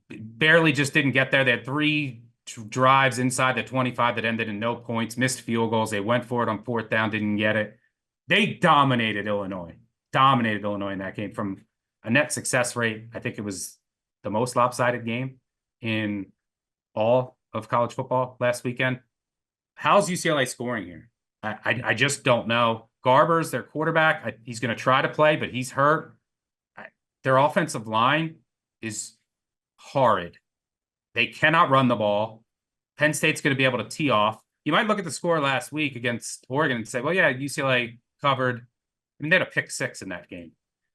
barely just didn't get there. They had 3 drives inside the 25 that ended in no points, missed field goals. They went for it on 4th down, didn't get it. They dominated Illinois. dominated Illinois in that game from a net success rate. I think it was the most lopsided game in all of college football last weekend. How's UCLA scoring here? I just don't know. Garber's their quarterback. He's going to try to play, but he's hurt. Their offensive line is horrid. They cannot run the ball. Penn State's going to be able to tee off. You might look at the score last week against Oregon and say, well, yeah, UCLA covered. I mean, they had a pick 6 in that game.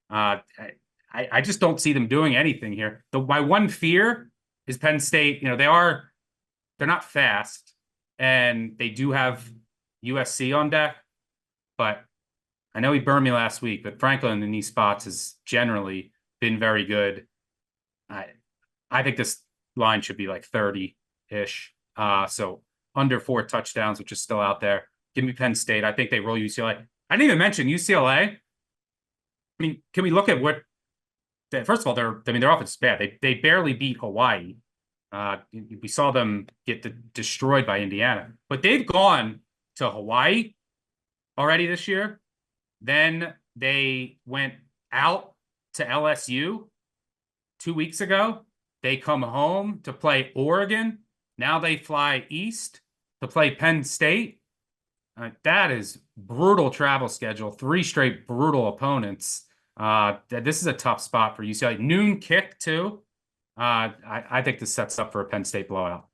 I just don't see them doing anything here. My one fear is Penn State. They're not fast, and they do have USC on deck, but I know he burned me last week, but Franklin in these spots has generally been very good. I think this line should be like 30-ish. So under 4 touchdowns, which is still out there. Give me Penn State. I think they roll UCLA. I didn't even mention UCLA. I mean, can we look at first of all, their offense is bad. They barely beat Hawaii. We saw them get destroyed by Indiana, but they've gone to Hawaii already this year. Then they went out to LSU 2 weeks ago. They come home to play Oregon. Now they fly east to play Penn State. That is brutal travel schedule. 3 straight brutal opponents. This is a tough spot for UCLA. Noon kick too. I think this sets up for a Penn State blowout.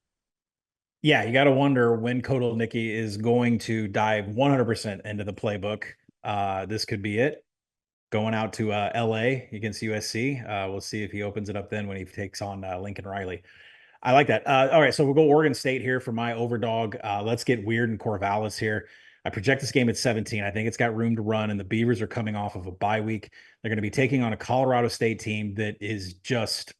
Yeah, you got to wonder when Kotelnicki is going to dive 100% into the playbook. This could be it. Going out to LA against USC. We'll see if he opens it up then when he takes on Lincoln Riley. I like that. All right, so we'll go Oregon State here for my overdog. Let's get weird in Corvallis here. I project this game at 17. I think it's got room to run, and the Beavers are coming off of a bye week. They're going to be taking on a Colorado State team that is just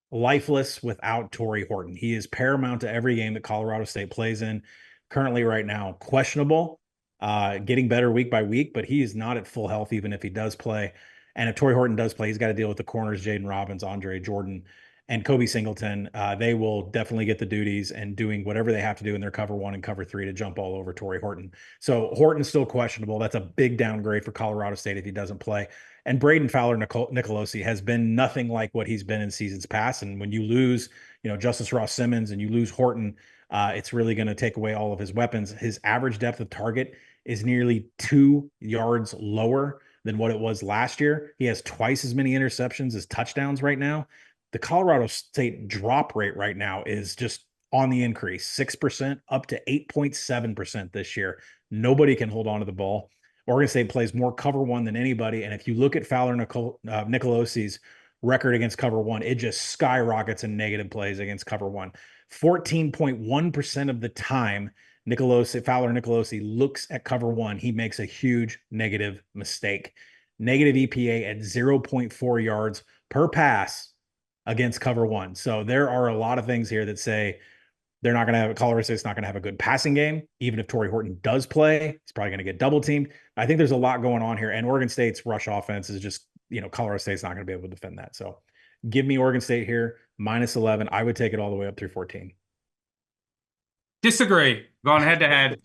lifeless without Torrey Horton. He is paramount to every game that Colorado State plays in. Currently, right now, questionable, getting better week by week, but he is not at full health even if he does play. And if Torrey Horton does play, he's got to deal with the corners, Jaden Robbins, Andre Jordan, and Kobe Singleton. They will definitely get the duties and doing whatever they have to do in their cover 1 and cover 3 to jump all over Torrey Horton. So Horton's still questionable. That's a big downgrade for Colorado State if he doesn't play. And Braden Fowler Nicolosi has been nothing like what he's been in seasons past. And when you lose, Justice Ross Simmons and you lose Horton, it's really going to take away all of his weapons. His average depth of target is nearly 2 yards lower than what it was last year. He has twice as many interceptions as touchdowns right now. The Colorado State drop rate right now is just on the increase, 6% up to 8.7% this year. Nobody can hold on to the ball. Oregon State plays more cover 1 than anybody. And if you look at Fowler Nicolosi's record against cover 1, it just skyrockets in negative plays against cover 1. 14.1% of the time Fowler Nicolosi looks at cover 1, he makes a huge negative mistake. Negative EPA at 0.4 yards per pass against cover 1. So there are a lot of things here that say they're not going to have Colorado State's not going to have a good passing game. Even if Torrey Horton does play, he's probably going to get double teamed. I think there's a lot going on here. And Oregon State's rush offense is just, Colorado State's not going to be able to defend that. So give me Oregon State here, -11. I would take it all the way up through 14. Disagree. Going head to head.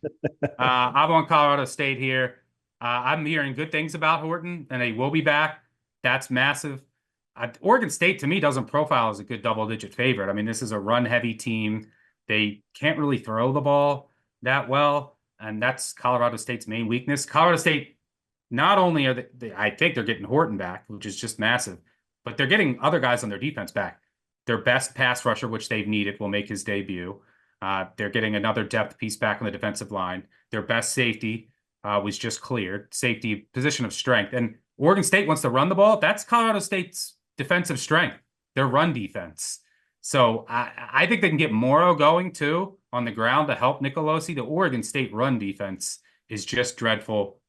I'm on Colorado State here. I'm hearing good things about Horton, and he will be back. That's massive. Oregon State, to me, doesn't profile as a good double-digit favorite. I mean, this is a run-heavy team. They can't really throw the ball that well, and that's Colorado State's main weakness. Colorado State, not only are I think they're getting Horton back, which is just massive, but they're getting other guys on their defense back. Their best pass rusher, which they've needed, will make his debut. They're getting another depth piece back on the defensive line. Their best safety was just cleared. Safety, position of strength. And Oregon State wants to run the ball. That's Colorado State's defensive strength, their run defense. So I think they can get Morrow going, too, on the ground to help Nicolosi. The Oregon State run defense is just dreadful.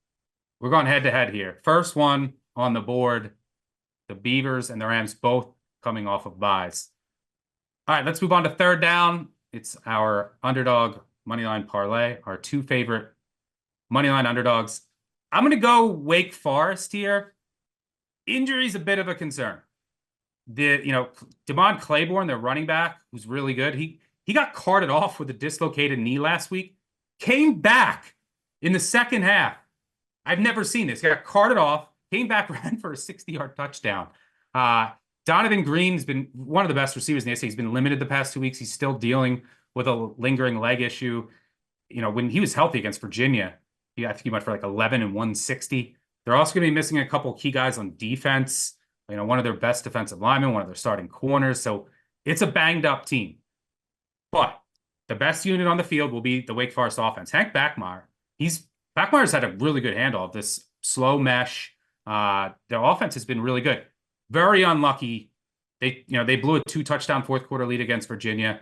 We're going head-to-head here. First one on the board, the Beavers and the Rams both coming off of byes. All right, let's move on to third down. It's our underdog moneyline parlay, our 2 favorite moneyline underdogs. I'm going to go Wake Forest here. Injury's a bit of a concern. Damon Claiborne, their running back, who's really good, he got carted off with a dislocated knee last week, came back in the second half. I've never seen this. He got carted off, came back, ran for a 60-yard touchdown. Donovan Green's been one of the best receivers in the SEC. He's been limited the past 2 weeks. He's still dealing with a lingering leg issue. When he was healthy against Virginia, I think he went for like 11 and 160. They're also going to be missing a couple key guys on defense. One of their best defensive linemen, one of their starting corners. So it's a banged up team. But the best unit on the field will be the Wake Forest offense. Hank Backmeyer, Backmeyer's had a really good handle of this slow mesh. Their offense has been really good. Very unlucky. They blew a 2-touchdown fourth quarter lead against Virginia.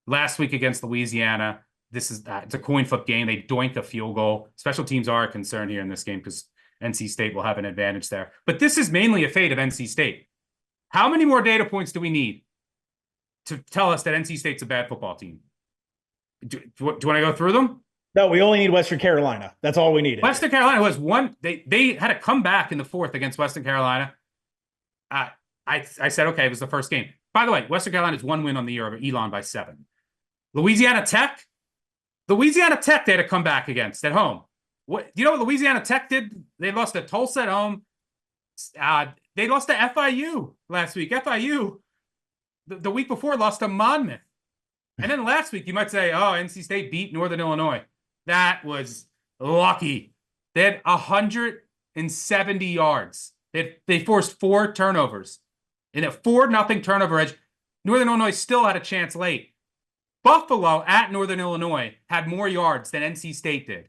Last week against Louisiana, it's a coin flip game. They doink a field goal. Special teams are a concern here in this game because NC State will have an advantage there. But this is mainly a fate of NC State. How many more data points do we need to tell us that NC State's a bad football team? Do you want to go through them? No, we only need Western Carolina. That's all we needed. Western Carolina was one. They had a comeback in the fourth against Western Carolina. I said, okay, it was the first game. By the way, Western Carolina's one win on the year over Elon by 7. Louisiana Tech, they had a comeback against at home. Do you know what Louisiana Tech did? They lost to Tulsa at home. They lost to FIU last week. FIU, the week before, lost to Monmouth. And then last week, you might say, oh, NC State beat Northern Illinois. That was lucky. They had 170 yards. They forced 4 turnovers. In a 4-0 turnover edge, Northern Illinois still had a chance late. Buffalo at Northern Illinois had more yards than NC State did.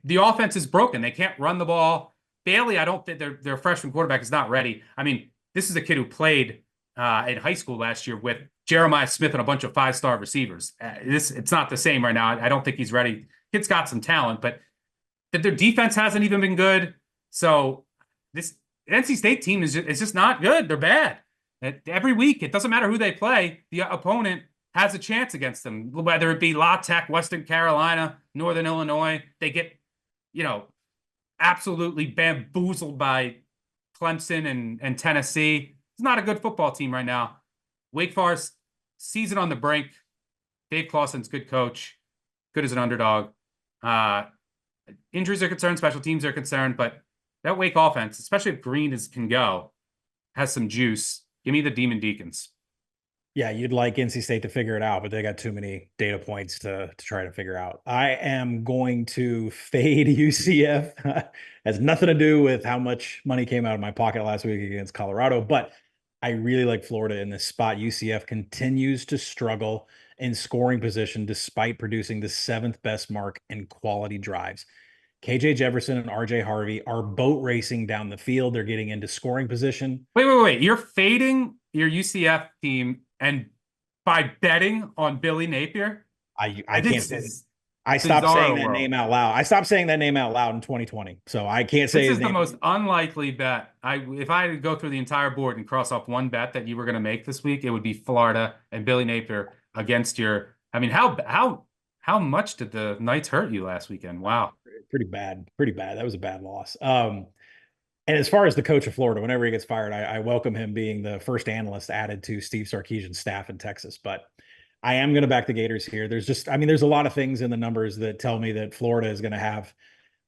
The offense is broken. They can't run the ball. Bailey, I don't think their freshman quarterback is not ready. I mean, this is a kid who played in high school last year with Jeremiah Smith and a bunch of 5-star receivers. It's not the same right now. I don't think he's ready. Kid's got some talent, but their defense hasn't even been good. So this NC State team is just not good. They're bad. Every week, it doesn't matter who they play, the opponent has a chance against them, whether it be La Tech, Western Carolina, Northern Illinois. They get, absolutely bamboozled by Clemson and Tennessee. It's not a good football team right now. Wake Forest, season on the brink. Dave Clawson's good coach, good as an underdog. Injuries are concerned, special teams are concerned, but that Wake offense, especially if Green can go, has some juice. Give me the Demon Deacons. Yeah, you'd like NC State to figure it out, but they got too many data points to try to figure out. I am going to fade UCF. Has nothing to do with how much money came out of my pocket last week against Colorado, but I really like Florida in this spot. UCF continues to struggle in scoring position despite producing the 7th best mark in quality drives. KJ Jefferson and RJ Harvey are boat racing down the field. They're getting into scoring position. Wait. You're fading your UCF team and by betting on Billy Napier? I can't say it. I stopped saying that name out loud. I stopped saying that name out loud in 2020. So I can't say this is the most unlikely bet. If I had to go through the entire board and cross off one bet that you were going to make this week, it would be Florida and Billy Napier against your. I mean, how much did the Knights hurt you last weekend? Wow. Pretty bad. That was a bad loss. And as far as the coach of Florida, whenever he gets fired, I welcome him being the first analyst added to Steve Sarkisian's staff in Texas. But I am going to back the Gators here. There's a lot of things in the numbers that tell me that Florida is going to have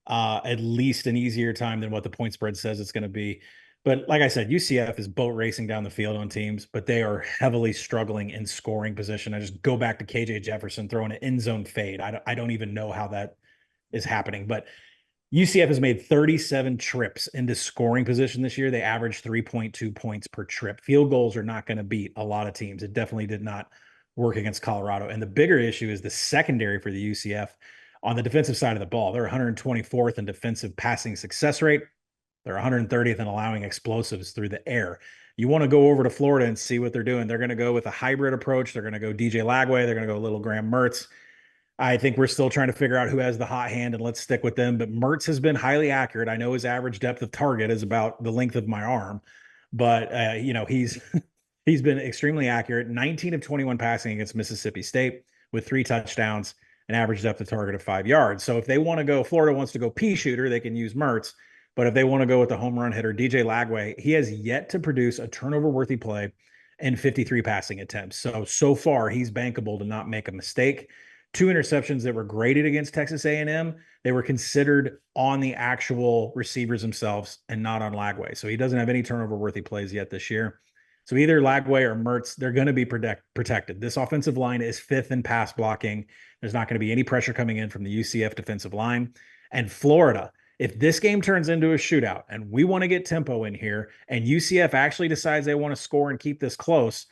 at least an easier time than what the point spread says it's going to be. But like I said, UCF is boat racing down the field on teams, but they are heavily struggling in scoring position. I just go back to KJ Jefferson throwing an end zone fade. I don't even know how that is happening, but UCF has made 37 trips into scoring position this year. They average 3.2 points per trip. Field goals are not going to beat a lot of teams. It definitely did not work against Colorado. And the bigger issue is the secondary for the UCF on the defensive side of the ball. They're 124th in defensive passing success rate. They're 130th in allowing explosives through the air. You want to go over to Florida and see what they're doing. They're going to go with a hybrid approach. They're going to go DJ Lagway. They're going to go little Graham Mertz. I think we're still trying to figure out who has the hot hand, and let's stick with them. But Mertz has been highly accurate. I know his average depth of target is about the length of my arm, but he's been extremely accurate. 19 of 21 passing against Mississippi State with 3 touchdowns, an average depth of target of 5 yards. So if they want to go, Florida wants to go pea shooter, they can use Mertz. But if they want to go with the home run hitter, DJ Lagway, he has yet to produce a turnover-worthy play in 53 passing attempts. So far, he's bankable to not make a mistake. 2 interceptions that were graded against Texas A&M, they were considered on the actual receivers themselves and not on Lagway. So he doesn't have any turnover-worthy plays yet this year. So either Lagway or Mertz, they're going to be protected. This offensive line is 5th in pass blocking. There's not going to be any pressure coming in from the UCF defensive line. And Florida, if this game turns into a shootout and we want to get tempo in here and UCF actually decides they want to score and keep this close,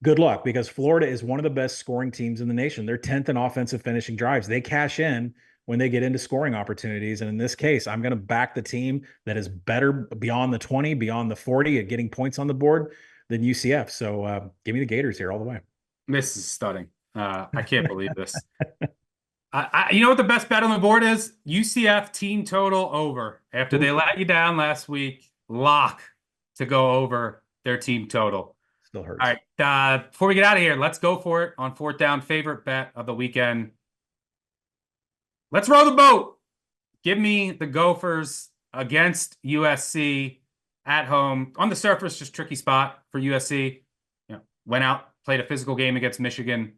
good luck, because Florida is one of the best scoring teams in the nation. They're 10th in offensive finishing drives. They cash in when they get into scoring opportunities. And in this case, I'm going to back the team that is better beyond the 20, beyond the 40 at getting points on the board than UCF. So give me the Gators here all the way. This is stunning. I can't believe this. You know what the best bet on the board is? UCF team total over. After they let you down last week, lock to go over their team total. Still hurts. All right. Before we get out of here, let's go for it on 4th down. Favorite bet of the weekend. Let's row the boat. Give me the Gophers against USC at home. On the surface, just tricky spot for USC. Went out, played a physical game against Michigan.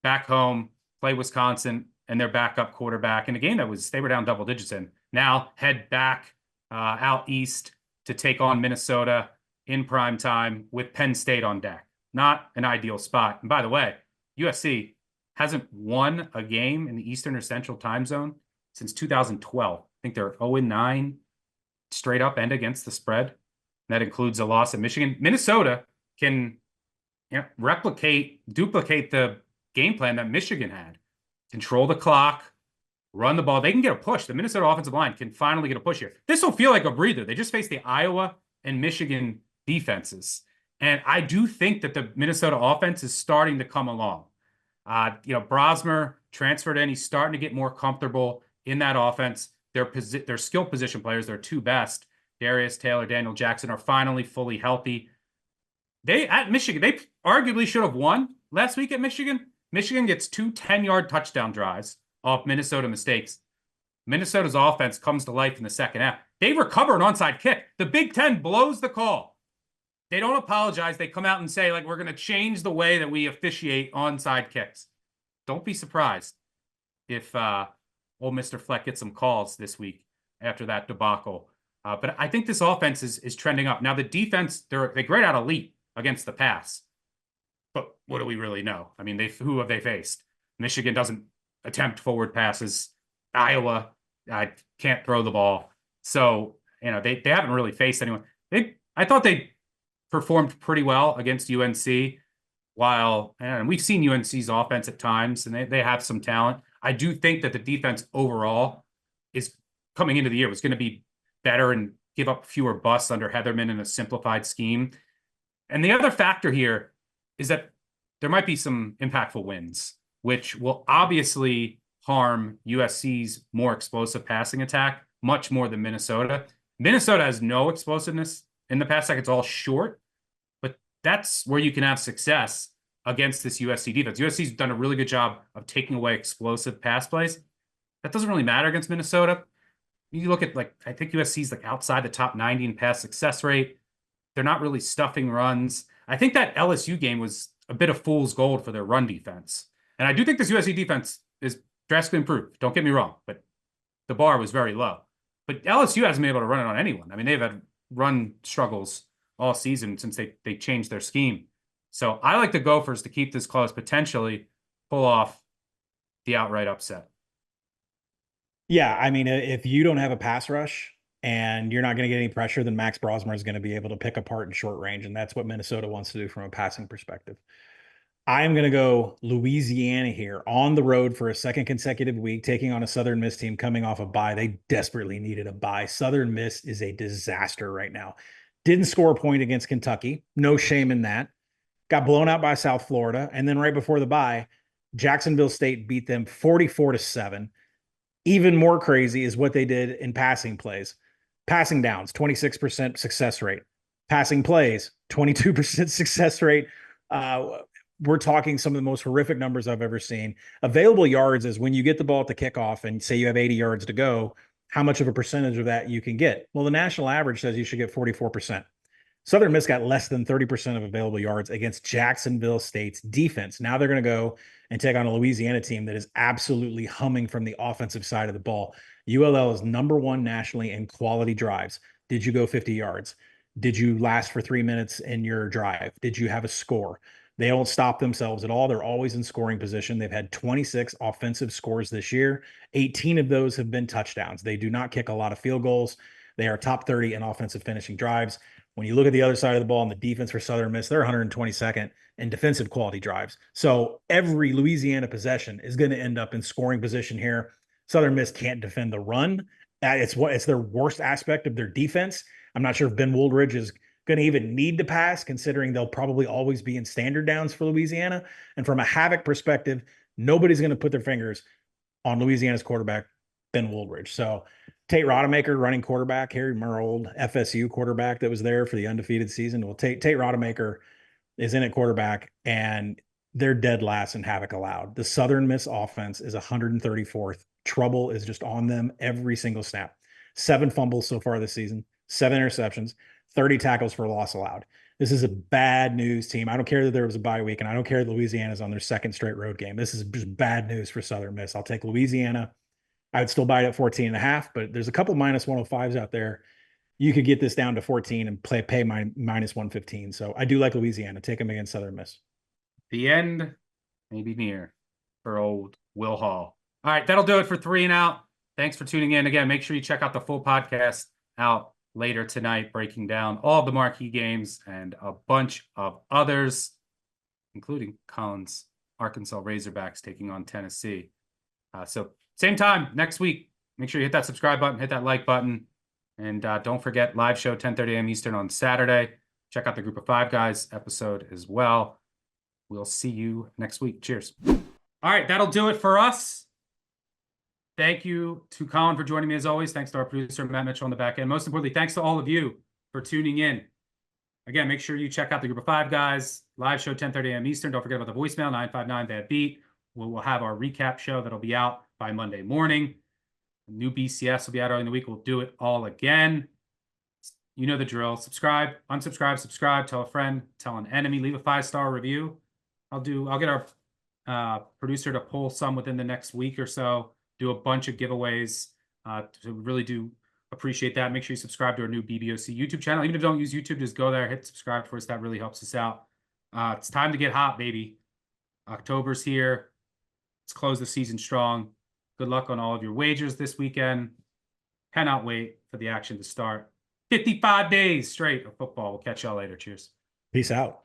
Back home, play Wisconsin and their backup quarterback in a game that they were down double digits in. Now head back out east to take on Minnesota in prime time with Penn State on deck. Not an ideal spot. And by the way, USC hasn't won a game in the Eastern or Central time zone since 2012. I think they're 0-9 straight up and against the spread. That includes a loss at Michigan. Minnesota can duplicate the game plan that Michigan had. Control the clock, run the ball. They can get a push. The Minnesota offensive line can finally get a push here. This will feel like a breather. They just faced the Iowa and Michigan defenses. And I do think that the Minnesota offense is starting to come along. Brosmer transferred in. He's starting to get more comfortable in that offense. Their skill position players, their 2 best, Darius Taylor, Daniel Jackson, are finally fully healthy. At Michigan, they arguably should have won last week at Michigan. Michigan gets 2 10-yard touchdown drives off Minnesota mistakes. Minnesota's offense comes to life in the second half. They recover an onside kick. The Big Ten blows the call. They don't apologize. They come out and say, we're going to change the way that we officiate onside kicks. Don't be surprised if old Mr. Fleck gets some calls this week after that debacle. But I think this offense is trending up. Now, the defense, they grade out elite against the pass. But what do we really know? I mean, who have they faced? Michigan doesn't attempt forward passes. Iowa can't throw the ball. So, they haven't really faced anyone. I thought they performed pretty well against UNC, and we've seen UNC's offense at times, and they have some talent. I do think that the defense overall is coming into the year was going to be better and give up fewer busts under Heatherman in a simplified scheme. And the other factor here is that there might be some impactful wins, which will obviously harm USC's more explosive passing attack much more than Minnesota. Minnesota has no explosiveness in the pass attack. It's all short, but that's where you can have success against this USC defense. USC's done a really good job of taking away explosive pass plays. That doesn't really matter against Minnesota. You look at, I think USC's outside the top 90 in pass success rate. They're not really stuffing runs. I think that LSU game was a bit of fool's gold for their run defense. And I do think this USC defense is drastically improved. Don't get me wrong, but the bar was very low. But LSU hasn't been able to run it on anyone. I mean, they've had run struggles all season since they changed their scheme. So I like the Gophers to keep this close, potentially pull off the outright upset. Yeah, I mean, if you don't have a pass rush and you're not going to get any pressure, then Max Brosmer is going to be able to pick apart in short range, and that's what Minnesota wants to do from a passing perspective. I'm going to go Louisiana here on the road for a second consecutive week, taking on a Southern Miss team coming off a bye. They desperately needed a bye. Southern Miss is a disaster right now. Didn't score a point against Kentucky. No shame in that. Got blown out by South Florida. And then right before the bye, Jacksonville State beat them 44-7. Even more crazy is what they did in passing plays. Passing downs, 26% success rate. Passing plays, 22% success rate. We're talking some of the most horrific numbers I've ever seen. Available yards is when you get the ball at the kickoff and say you have 80 yards to go, how much of a percentage of that you can get. Well, the national average says you should get 44%. Southern Miss got less than 30% of available yards against Jacksonville State's defense. Now they're going to go and take on a Louisiana team that is absolutely humming from the offensive side of the ball. ULL is number one nationally in quality drives. Did you go 50 yards? Did you last for 3 minutes in your drive? Did you have a score? They don't stop themselves at all. They're always in scoring position. They've had 26 offensive scores this year. 18 of those have been touchdowns. They do not kick a lot of field goals. They are top 30 in offensive finishing drives. When you look at the other side of the ball and the defense for Southern Miss, they're 122nd in defensive quality drives. So every Louisiana possession is going to end up in scoring position here. Southern Miss can't defend the run. It's their worst aspect of their defense. I'm not sure if Ben Woolridge is going to even need to pass, considering they'll probably always be in standard downs for Louisiana. And from a havoc perspective, nobody's going to put their fingers on Louisiana's quarterback, Ben Woolridge. So Tate Rodemaker, running quarterback, Harry Merle, FSU quarterback that was there for the undefeated season. Well, Tate Rodemaker is in at quarterback, and they're dead last in havoc allowed. The Southern Miss offense is 134th. Trouble is just on them every single snap. 7 fumbles so far this season, 7 interceptions, 30 tackles for loss allowed. This is a bad news team. I don't care that there was a bye week, and I don't care that Louisiana's on their second straight road game. This is just bad news for Southern Miss. I'll take Louisiana. I would still buy it at 14.5, but there's a couple minus 105s out there. You could get this down to 14 and pay minus 115. So I do like Louisiana. Take them against Southern Miss. The end may be near for old Will Hall. All right, that'll do it for 3 and Out. Thanks for tuning in. Again, make sure you check out the full podcast out later tonight, breaking down all the marquee games and a bunch of others, including Colin's Arkansas Razorbacks taking on Tennessee. So same time next week. Make sure you hit that subscribe button, hit that like button, and don't forget live show 10:30 a.m. Eastern on Saturday. Check out the Group of 5 Guys episode as well. We'll see you next week. Cheers. All right, that'll do it for us. Thank you to Colin for joining me as always. Thanks to our producer, Matt Mitchell, on the back end. Most importantly, thanks to all of you for tuning in. Again, make sure you check out the Group of 5 Guys live show 10:30 a.m. Eastern. Don't forget about the voicemail 959-BAD-BEAT. We'll have our recap show that'll be out by Monday morning. New BCS will be out early in the week. We'll do it all again. You know the drill. Subscribe, unsubscribe, subscribe, tell a friend, tell an enemy, leave a 5-star review. I'll get our producer to pull some within the next week or so, do a bunch of giveaways. To really do appreciate that. Make sure you subscribe to our new BBOC YouTube channel. Even if you don't use YouTube, just go there, hit subscribe for us. That really helps us out. It's time to get hot, baby. October's here. Let's close the season strong. Good luck on all of your wagers this weekend. Cannot wait for the action to start. 55 days straight of football. We'll catch y'all later. Cheers. Peace out.